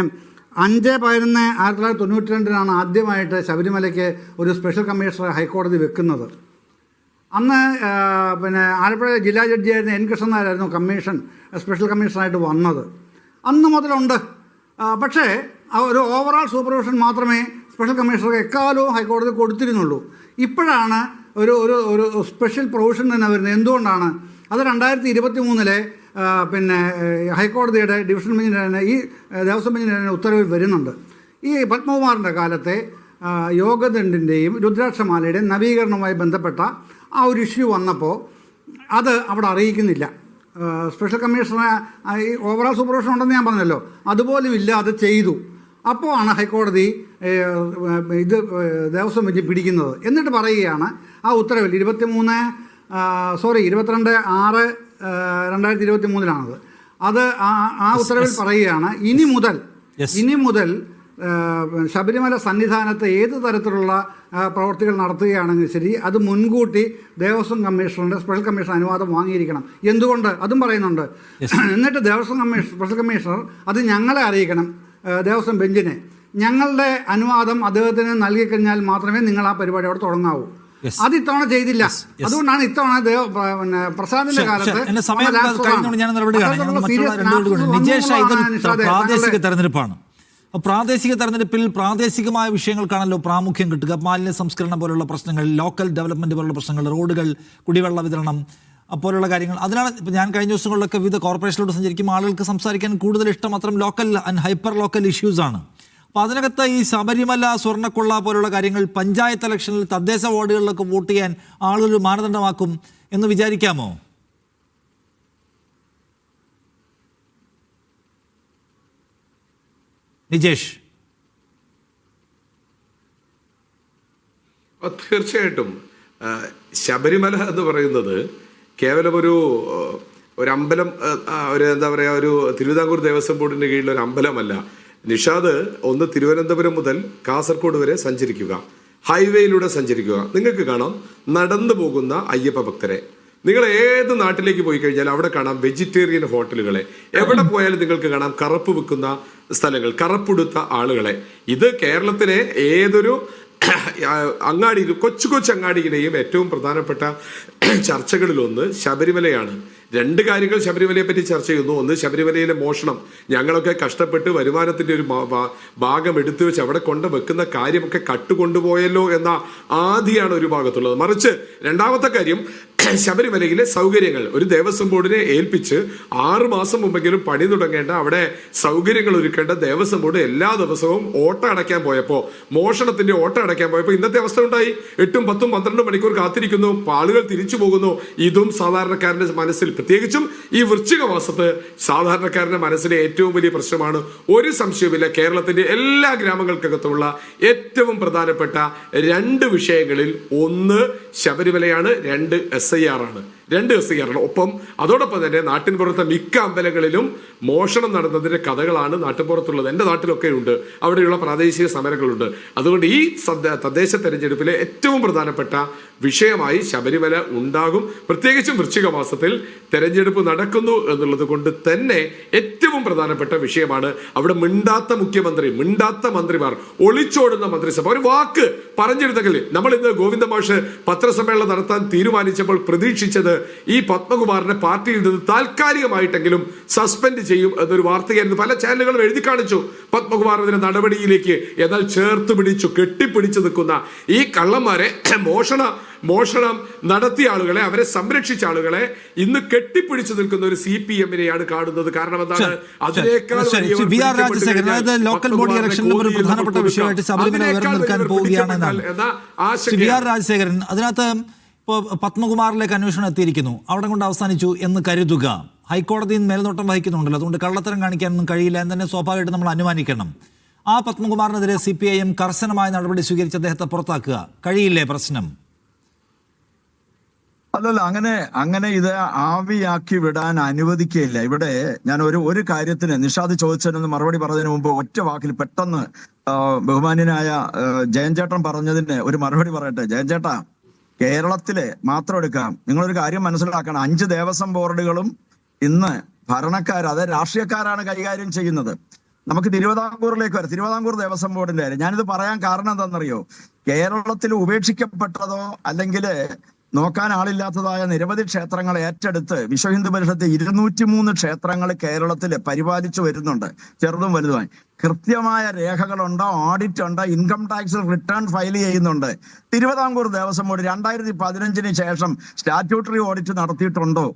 5/11/1992 ആദ്യമായിട്ട് ശബരിമലയ്ക്ക് ഒരു സ്പെഷ്യൽ കമ്മീഷണറെ ഹൈക്കോടതി വെക്കുന്നത്. അന്ന് പിന്നെ ആലപ്പുഴ ജില്ലാ ജഡ്ജിയായിരുന്ന എൻ കൃഷ്ണൻ നായരായിരുന്നു സ്പെഷ്യൽ കമ്മീഷണറായിട്ട് വന്നത്. അന്ന് മുതലുണ്ട്. പക്ഷേ ഒരു ഓവറോൾ സൂപ്പർവിഷൻ മാത്രമേ സ്പെഷ്യൽ കമ്മീഷണർക്ക് എക്കാലവും ഹൈക്കോടതി കൊടുത്തിരുന്നുള്ളൂ. ഇപ്പോഴാണ് ഒരു ഒരു ഒരു സ്പെഷ്യൽ പ്രൊവിഷൻ തന്നെ വരുന്നത്. എന്തുകൊണ്ടാണ്? അത് 2023 പിന്നെ ഹൈക്കോടതിയുടെ ഡിവിഷൻ ബെഞ്ചിൻ്റെ തന്നെ ഈ ദേവസ്വം ബെഞ്ചിൻ്റെ തന്നെ ഉത്തരവിൽ വരുന്നുണ്ട്. ഈ പത്മകുമാറിൻ്റെ കാലത്തെ യോഗദണ്ഡിൻ്റെയും രുദ്രാക്ഷമാലയുടെയും നവീകരണവുമായി ബന്ധപ്പെട്ട ആ ഒരു ഇഷ്യൂ വന്നപ്പോൾ അത് അവിടെ അറിയിക്കുന്നില്ല. സ്പെഷ്യൽ കമ്മീഷണർ ഈ ഓവറോൾ സൂപ്പർവിഷൻ ഉണ്ടെന്ന് ഞാൻ പറഞ്ഞല്ലോ, അതുപോലും ഇല്ല. അത് ചെയ്തു. അപ്പോൾ ആണ് ഹൈക്കോടതി ഇത് ദേവസ്വം ബെഞ്ച് പിടിക്കുന്നത്. എന്നിട്ട് പറയുകയാണ് ആ ഉത്തരവിൽ 22/6/2023 അത് ആ ഉത്തരവിൽ പറയുകയാണ് ഇനി മുതൽ ശബരിമല സന്നിധാനത്ത് ഏത് തരത്തിലുള്ള പ്രവർത്തികൾ നടത്തുകയാണെങ്കിൽ ശരി അത് മുൻകൂട്ടി ദേവസ്വം കമ്മീഷണറുടെ സ്പെഷ്യൽ കമ്മീഷണർ അനുവാദം വാങ്ങിയിരിക്കണം. എന്തുകൊണ്ട്? അതും പറയുന്നുണ്ട്. എന്നിട്ട് സ്പെഷ്യൽ കമ്മീഷണർ അത് ഞങ്ങളെ അറിയിക്കണം, ദേവസ്വം ബെഞ്ചിനെ. ഞങ്ങളുടെ അനുവാദം അദ്ദേഹത്തിന് നൽകിക്കഴിഞ്ഞാൽ മാത്രമേ നിങ്ങൾ ആ പരിപാടി അവിടെ തുടങ്ങാവൂ. അത് ഇത്തവണ ചെയ്തില്ല. അതുകൊണ്ടാണ് ഇത്തവണ പ്രസാദിന്റെ കാലത്ത് പ്രാദേശിക തെരഞ്ഞെടുപ്പാണ്. പ്രാദേശിക തെരഞ്ഞെടുപ്പിൽ പ്രാദേശികമായ വിഷയങ്ങൾക്കാണല്ലോ പ്രാമുഖ്യം കിട്ടുക. മാലിന്യ സംസ്കരണം പോലുള്ള പ്രശ്നങ്ങൾ, ലോക്കൽ ഡെവലപ്മെന്റ് പോലുള്ള പ്രശ്നങ്ങൾ, റോഡുകൾ, കുടിവെള്ള വിതരണം പോലുള്ള കാര്യങ്ങൾ. അതിനാണ് ഞാൻ കഴിഞ്ഞ ദിവസങ്ങളിലൊക്കെ വിവിധ കോർപ്പറേഷനിലൂടെ സഞ്ചരിക്കുമ്പോൾ ആളുകൾക്ക് സംസാരിക്കാൻ കൂടുതൽ ഇഷ്ടം അത്തരം ലോക്കൽ ആൻഡ് ഹൈപ്പർ ലോക്കൽ ഇഷ്യൂസാണ്. അപ്പോൾ അതിനകത്ത് ഈ ശബരിമല സ്വർണ്ണക്കൊള്ള പോലുള്ള കാര്യങ്ങൾ പഞ്ചായത്ത് ഇലക്ഷനിൽ തദ്ദേശ വാർഡുകളിലൊക്കെ വോട്ട് ചെയ്യാൻ ആളുകൾ മാനദണ്ഡമാക്കും എന്ന് വിചാരിക്കാമോ? നിജേഷ്. തീർച്ചയായിട്ടും ശബരിമല എന്ന് പറയുന്നത് കേവലം ഒരു അമ്പലം, എന്താ പറയുക, ഒരു തിരുവിതാംകൂർ ദേവസ്വം ബോർഡിന്റെ കീഴിൽ ഒരു അമ്പലമല്ല. നിഷാദ്, ഒന്ന് തിരുവനന്തപുരം മുതൽ കാസർഗോഡ് വരെ സഞ്ചരിക്കുക, ഹൈവേയിലൂടെ സഞ്ചരിക്കുക, നിങ്ങൾക്ക് കാണാം നടന്നു പോകുന്ന അയ്യപ്പ ഭക്തരെ. നിങ്ങൾ ഏത് നാട്ടിലേക്ക് പോയി കഴിഞ്ഞാൽ അവിടെ കാണാം വെജിറ്റേറിയൻ ഹോട്ടലുകളെ. എവിടെ പോയാലും നിങ്ങൾക്ക് കാണാം കറുപ്പ് വിൽക്കുന്ന സ്ഥലങ്ങൾ, കറുപ്പുടുത്ത ആളുകളെ. ഇത് കേരളത്തിലെ ഏതൊരു അങ്ങാടിയിലും കൊച്ചു അങ്ങാടിയിലെയും ഏറ്റവും പ്രധാനപ്പെട്ട ചർച്ചകളിലൊന്ന് ശബരിമലയാണ്. രണ്ട് കാര്യങ്ങൾ ശബരിമലയെ പറ്റി ചർച്ച ചെയ്യുന്നു. ഒന്ന്, ശബരിമലയിലെ മോഷണം. ഞങ്ങളൊക്കെ കഷ്ടപ്പെട്ട് വരുമാനത്തിന്റെ ഒരു ഭാഗം എടുത്തു വെച്ച് അവിടെ കൊണ്ട് വെക്കുന്ന കാര്യമൊക്കെ കട്ടുകൊണ്ടുപോയല്ലോ എന്ന ആദിയാണ് ഒരു ഭാഗത്തുള്ളത്. മറിച്ച് രണ്ടാമത്തെ കാര്യം, ശബരിമലയിലെ സൗകര്യങ്ങൾ. ഒരു ദേവസ്വം ബോർഡിനെ ഏൽപ്പിച്ച് 6 മാസം മുമ്പെങ്കിലും പണി തുടങ്ങേണ്ട, അവിടെ സൗകര്യങ്ങൾ ഒരുക്കേണ്ട ദേവസ്വം ബോർഡ് എല്ലാ ദിവസവും ഓട്ടം അടയ്ക്കാൻ പോയപ്പോൾ, മോഷണത്തിന്റെ ഓട്ടം അടയ്ക്കാൻ പോയപ്പോൾ ഇന്നത്തെ അവസ്ഥ ഉണ്ടായി. 8, 10, 12 മണിക്കൂർ കാത്തിരിക്കുന്നു, ആളുകൾ തിരിച്ചു പോകുന്നു. ഇതും സാധാരണക്കാരന്റെ മനസ്സിൽ, പ്രത്യേകിച്ചും ഈ വൃശ്ചിക മാസത്ത് സാധാരണക്കാരന്റെ മനസ്സിലെ ഏറ്റവും വലിയ പ്രശ്നമാണ്. ഒരു സംശയവുമില്ല, കേരളത്തിന്റെ എല്ലാ ഗ്രാമങ്ങൾക്കകത്തുള്ള ഏറ്റവും പ്രധാനപ്പെട്ട 2 വിഷയങ്ങളിൽ ഒന്ന് ശബരിമലയാണ്, 2 SIR ആണ്. 2 SIR ആണ്. അതോടൊപ്പം തന്നെ നാട്ടിൻപുറത്തെ മിക്ക അമ്പലങ്ങളിലും മോഷണം നടന്നതിന്റെ കഥകളാണ് നാട്ടിൻപുറത്തുള്ളത്. എൻ്റെ നാട്ടിലൊക്കെ ഉണ്ട്, അവിടെയുള്ള പ്രാദേശിക സമരങ്ങളുണ്ട്. അതുകൊണ്ട് ഈ തദ്ദേശ തെരഞ്ഞെടുപ്പിലെ ഏറ്റവും പ്രധാനപ്പെട്ട വിഷയമായി ശബരിമല ഉണ്ടാകും. പ്രത്യേകിച്ചും വൃശ്ചിക മാസത്തിൽ തെരഞ്ഞെടുപ്പ് നടക്കുന്നു എന്നുള്ളത് കൊണ്ട് തന്നെ ഏറ്റവും പ്രധാനപ്പെട്ട വിഷയമാണ്. അവിടെ മിണ്ടാത്ത മുഖ്യമന്ത്രി, മിണ്ടാത്ത മന്ത്രിമാർ, ഒളിച്ചോടുന്ന മന്ത്രിസഭ. ഒരു വാക്ക് പറഞ്ഞിരുന്നെങ്കിൽ, നമ്മൾ ഇന്ന് ഗോവിന്ദ മാഷ് പത്രസമ്മേളനം നടത്താൻ തീരുമാനിച്ചപ്പോൾ പ്രതീക്ഷിച്ചത് ഈ പത്മകുമാറിനെ പാർട്ടിയിൽ നിന്ന് താൽക്കാലികമായിട്ടെങ്കിലും സസ്പെൻഡ് ചെയ്യും എന്നൊരു വാർത്തയായിരുന്നു. പല ചാനലുകളും എഴുതി കാണിച്ചു പത്മകുമാറിന്റെ നടപടിയിലേക്ക്. എന്നാൽ ചേർത്ത് പിടിച്ചു, കെട്ടിപ്പിടിച്ചു നിൽക്കുന്ന ഈ കള്ളന്മാരെ, മോഷണം നടത്തിയ ആളുകളെ, അവരെ സംരക്ഷിച്ച ആളുകളെ ഇന്ന് കെട്ടിപ്പിടിച്ചു നിൽക്കുന്ന ഒരു CPM-നെയാണ് കാണുന്നത്. കാരണം എന്താണ്? അതിനേക്കാൾ ലോക്കൽ ബോഡി ഇലക്ഷനിലും ഒരു പ്രധാനപ്പെട്ട വിഷയമായിട്ട് ശബരിമല ഉയർന്നു നിൽക്കാൻ പോവുകയാണെന്നാണ് രാജശേഖരൻ. അതിനകത്ത് ഇപ്പോൾ പത്മകുമാറിലേക്ക് അന്വേഷണം എത്തിയിരിക്കുന്നു, അവിടെ കൊണ്ട് അവസാനിച്ചു എന്ന് കരുതുക. ഹൈക്കോടതിയിൽ മേൽനോട്ടം വഹിക്കുന്നുണ്ടല്ലോ, അതുകൊണ്ട് കള്ളത്തരം കാണിക്കാനൊന്നും കഴിയില്ല എന്ന് തന്നെ സ്വാഭാവികമായിട്ട് നമ്മൾ അനുമാനിക്കണം. ആ പത്മകുമാറിനെതിരെ CPIM കർശനമായ നടപടി സ്വീകരിച്ച് അദ്ദേഹത്തെ പുറത്താക്കുക കഴിയില്ലേ? പ്രശ്നം അല്ലല്ല, അങ്ങനെ ഇത് ആവിയാക്കി വിടാൻ അനുവദിക്കുകയില്ല. ഇവിടെ ഞാൻ ഒരു കാര്യത്തിന് നിഷാദ് ചോദിച്ചതിനൊന്ന് മറുപടി പറഞ്ഞതിന് മുമ്പ് ഒറ്റ വാക്കിൽ പെട്ടെന്ന് ബഹുമാന്യനായ ജയൻ ചേട്ടൻ പറഞ്ഞതിന് ഒരു മറുപടി പറയട്ടെ. ജയൻ ചേട്ടാ, കേരളത്തില് മാത്രം എടുക്കാം. നിങ്ങളൊരു കാര്യം മനസ്സിലാക്കണം, 5 ദേവസ്വം ബോർഡുകളും ഇന്ന് അതായത് രാഷ്ട്രീയക്കാരാണ് കൈകാര്യം ചെയ്യുന്നത്. നമുക്ക് തിരുവിതാംകൂറിലേക്ക് വരാം. തിരുവിതാംകൂർ ദേവസ്വം ബോർഡിന്റെ കാര്യം ഞാനിത് പറയാൻ കാരണം എന്താണെന്നറിയോ? കേരളത്തിൽ ഉപേക്ഷിക്കപ്പെട്ടതോ അല്ലെങ്കിൽ നോക്കാൻ ആളില്ലാത്തതായ നിരവധി ക്ഷേത്രങ്ങൾ ഏറ്റെടുത്ത് വിശ്വ ഹിന്ദു പരിഷത്ത് 203 ക്ഷേത്രങ്ങൾ കേരളത്തിൽ പരിപാലിച്ചു വരുന്നുണ്ട്, ചെറുതും വലുതുമായി. കൃത്യമായ രേഖകളുണ്ട്, ഓഡിറ്റ് ഉണ്ട്, ഇൻകം ടാക്സ് റിട്ടേൺ ഫയൽ ചെയ്യുന്നുണ്ട്. തിരുവിതാംകൂർ ദേവസ്വം ബോർഡ് 2015 ശേഷം സ്റ്റാറ്റ്യൂട്ടറി ഓഡിറ്റ് നടത്തിയിട്ടുണ്ടോ?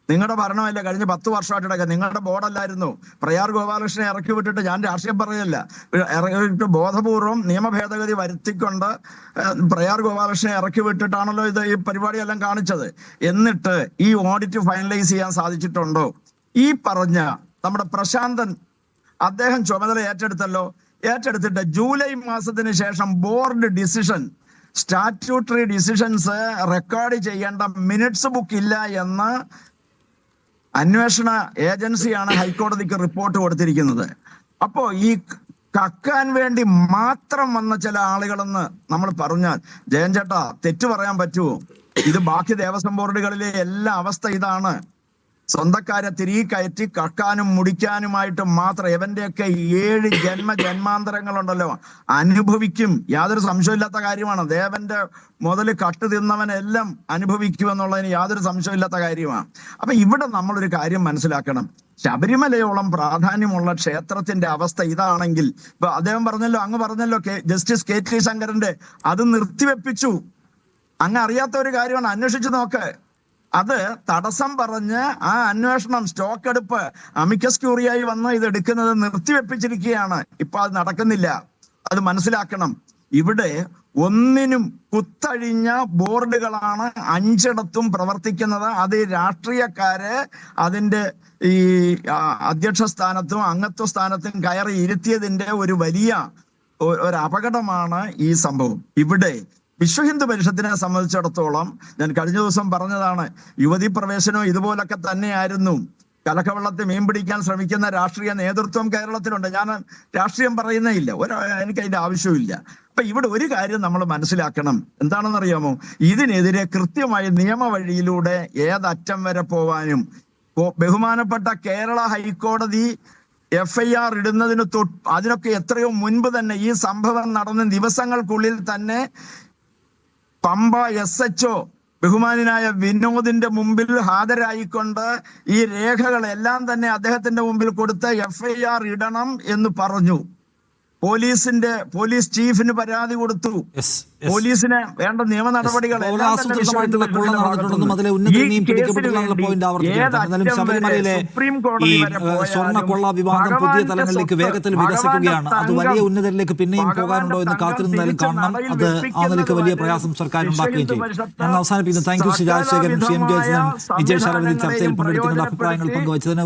നിങ്ങളുടെ ഭരണമല്ല കഴിഞ്ഞ 10 വർഷമായിട്ട് നിങ്ങളുടെ ബോർഡല്ലായിരുന്നു. പ്രയാർ ഗോപാലകൃഷ്ണനെ ഇറക്കി വിട്ടിട്ട്, ഞാൻ രാഷ്ട്രീയം പറയല്ല, ഇറക്കിവിട്ട് ബോധപൂർവം നിയമ ഭേദഗതി വരുത്തിക്കൊണ്ട് പ്രയാർ ഗോപാലകൃഷ്ണനെ ഇറക്കി വിട്ടിട്ടാണല്ലോ ഈ പരിപാടിയെല്ലാം കാണിച്ചത്. എന്നിട്ട് ഈ ഓഡിറ്റ് ഫൈനലൈസ് ചെയ്യാൻ സാധിച്ചിട്ടുണ്ടോ? ഈ പറഞ്ഞ നമ്മുടെ പ്രശാന്തൻ അദ്ദേഹം ചുമതല ഏറ്റെടുത്തിട്ട് ജൂലൈ മാസത്തിന് ശേഷം board decision, statutory decisions record ചെയ്യേണ്ട മിനിറ്റ്സ് ബുക്ക് ഇല്ല എന്ന് അന്വേഷണ ഏജൻസിയാണ് ഹൈക്കോടതിക്ക് റിപ്പോർട്ട് കൊടുത്തിരിക്കുന്നത്. അപ്പോ ഈ കക്കാൻ വേണ്ടി മാത്രം വന്ന ചില ആളുകളെന്ന് നമ്മൾ പറഞ്ഞാൽ, ജയൻ ചേട്ടാ, തെറ്റു പറയാൻ പറ്റുമോ? ഇത് ബാക്കി ദേവസ്വം ബോർഡുകളിലെ എല്ലാ അവസ്ഥ ഇതാണ്. സ്വന്തക്കാരെ തിരികെ കയറ്റി കക്കാനും മുടിക്കാനുമായിട്ട് മാത്രം എവന്റെയൊക്കെ 7 ജന്മാന്തരങ്ങളുണ്ടല്ലോ അനുഭവിക്കും, യാതൊരു സംശയമില്ലാത്ത കാര്യമാണ്. ദേവന്റെ മുതൽ കട്ട് തിന്നവനെല്ലാം അനുഭവിക്കുമെന്നുള്ളതിന് യാതൊരു സംശയമില്ലാത്ത കാര്യമാണ്. അപ്പൊ ഇവിടെ നമ്മളൊരു കാര്യം മനസ്സിലാക്കണം, ശബരിമലയോളം പ്രാധാന്യമുള്ള ക്ഷേത്രത്തിന്റെ അവസ്ഥ ഇതാണെങ്കിൽ, ഇപ്പൊ അദ്ദേഹം പറഞ്ഞല്ലോ ജസ്റ്റിസ് KT ശങ്കരന്റെ അത് നിർത്തിവെപ്പിച്ചു. അങ്ങ് അറിയാത്ത ഒരു കാര്യമാണ്, അന്വേഷിച്ചു നോക്ക്. അത് തടസ്സം പറഞ്ഞ് ആ അന്വേഷണം, സ്റ്റോക്ക് എടുപ്പ്, അമിക്കസ് ക്യൂറിയായി വന്ന് ഇത് എടുക്കുന്നത് നിർത്തിവെപ്പിച്ചിരിക്കുകയാണ്. ഇപ്പൊ അത് നടക്കുന്നില്ല. അത് മനസ്സിലാക്കണം. ഇവിടെ ഒന്നിനും കുത്തഴിഞ്ഞ ബോർഡുകളാണ് 5ഇടത്തും പ്രവർത്തിക്കുന്നത്. അത് രാഷ്ട്രീയക്കാര് അതിന്റെ ഈ അധ്യക്ഷ സ്ഥാനത്തും അംഗത്വ സ്ഥാനത്തും കയറി ഇരുത്തിയതിന്റെ ഒരു വലിയ ഒരു അപകടമാണ് ഈ സംഭവം. ഇവിടെ വിശ്വ ഹിന്ദു പരിഷത്തിനെ സംബന്ധിച്ചിടത്തോളം ഞാൻ കഴിഞ്ഞ ദിവസം പറഞ്ഞതാണ്, യുവതി പ്രവേശനം ഇതുപോലൊക്കെ തന്നെയായിരുന്നു. കലക്കവെള്ളത്തിൽ മീൻ പിടിക്കാൻ ശ്രമിക്കുന്ന രാഷ്ട്രീയ നേതൃത്വം കേരളത്തിലുണ്ട്. ഞാൻ രാഷ്ട്രീയം പറയുന്നേയില്ല, എനിക്ക് അതിന്റെ ആവശ്യമില്ല. അപ്പൊ ഇവിടെ ഒരു കാര്യം നമ്മൾ മനസ്സിലാക്കണം, എന്താണെന്നറിയാമോ? ഇതിനെതിരെ കൃത്യമായ നിയമവഴിയിലൂടെ ഏതറ്റം വരെ പോവാനും, ബഹുമാനപ്പെട്ട കേരള ഹൈക്കോടതി FIR ഇടുന്നതിന് അതിനൊക്കെ എത്രയോ മുൻപ് തന്നെ, ഈ സംഭവം നടന്ന ദിവസങ്ങൾക്കുള്ളിൽ തന്നെ പമ്പ SHO ബഹുമാനായ വിനോദിന്റെ മുമ്പിൽ ഹാജരായിക്കൊണ്ട് ഈ രേഖകളെല്ലാം തന്നെ അദ്ദേഹത്തിന്റെ മുമ്പിൽ കൊടുത്ത് FIR ഇടണം എന്ന് പറഞ്ഞു. പോലീസ് ചീഫിന് പരാതി കൊടുത്തു. പോലീസിന് വേണ്ട നിയമ നടപടികൾ സുപ്രീം കോടതി സ്വർണ്ണക്കൊള്ള വിവാദം പുതിയ തലങ്ങളിലേക്ക് വേഗത്തിൽ വികസിക്കുകയാണ്. അത് വലിയ ഉന്നതരിലേക്ക് പിന്നെയും പോകാനുണ്ടോ എന്ന് കാത്തിരുന്നാലും കാണണം. അത് ആ നിലയ്ക്ക് വലിയ പ്രയാസം സർക്കാർ ഉണ്ടാക്കുകയും ചെയ്യും. ഞാൻ അവസാനിപ്പിക്കുന്നു. Thank you Shri Rajasekharan, CM Jayachandran, Vijay Shalavathi ചർച്ചയിൽ പങ്കെടുത്തുകൊണ്ട് അഭിപ്രായങ്ങൾ പങ്കുവച്ചതിന്.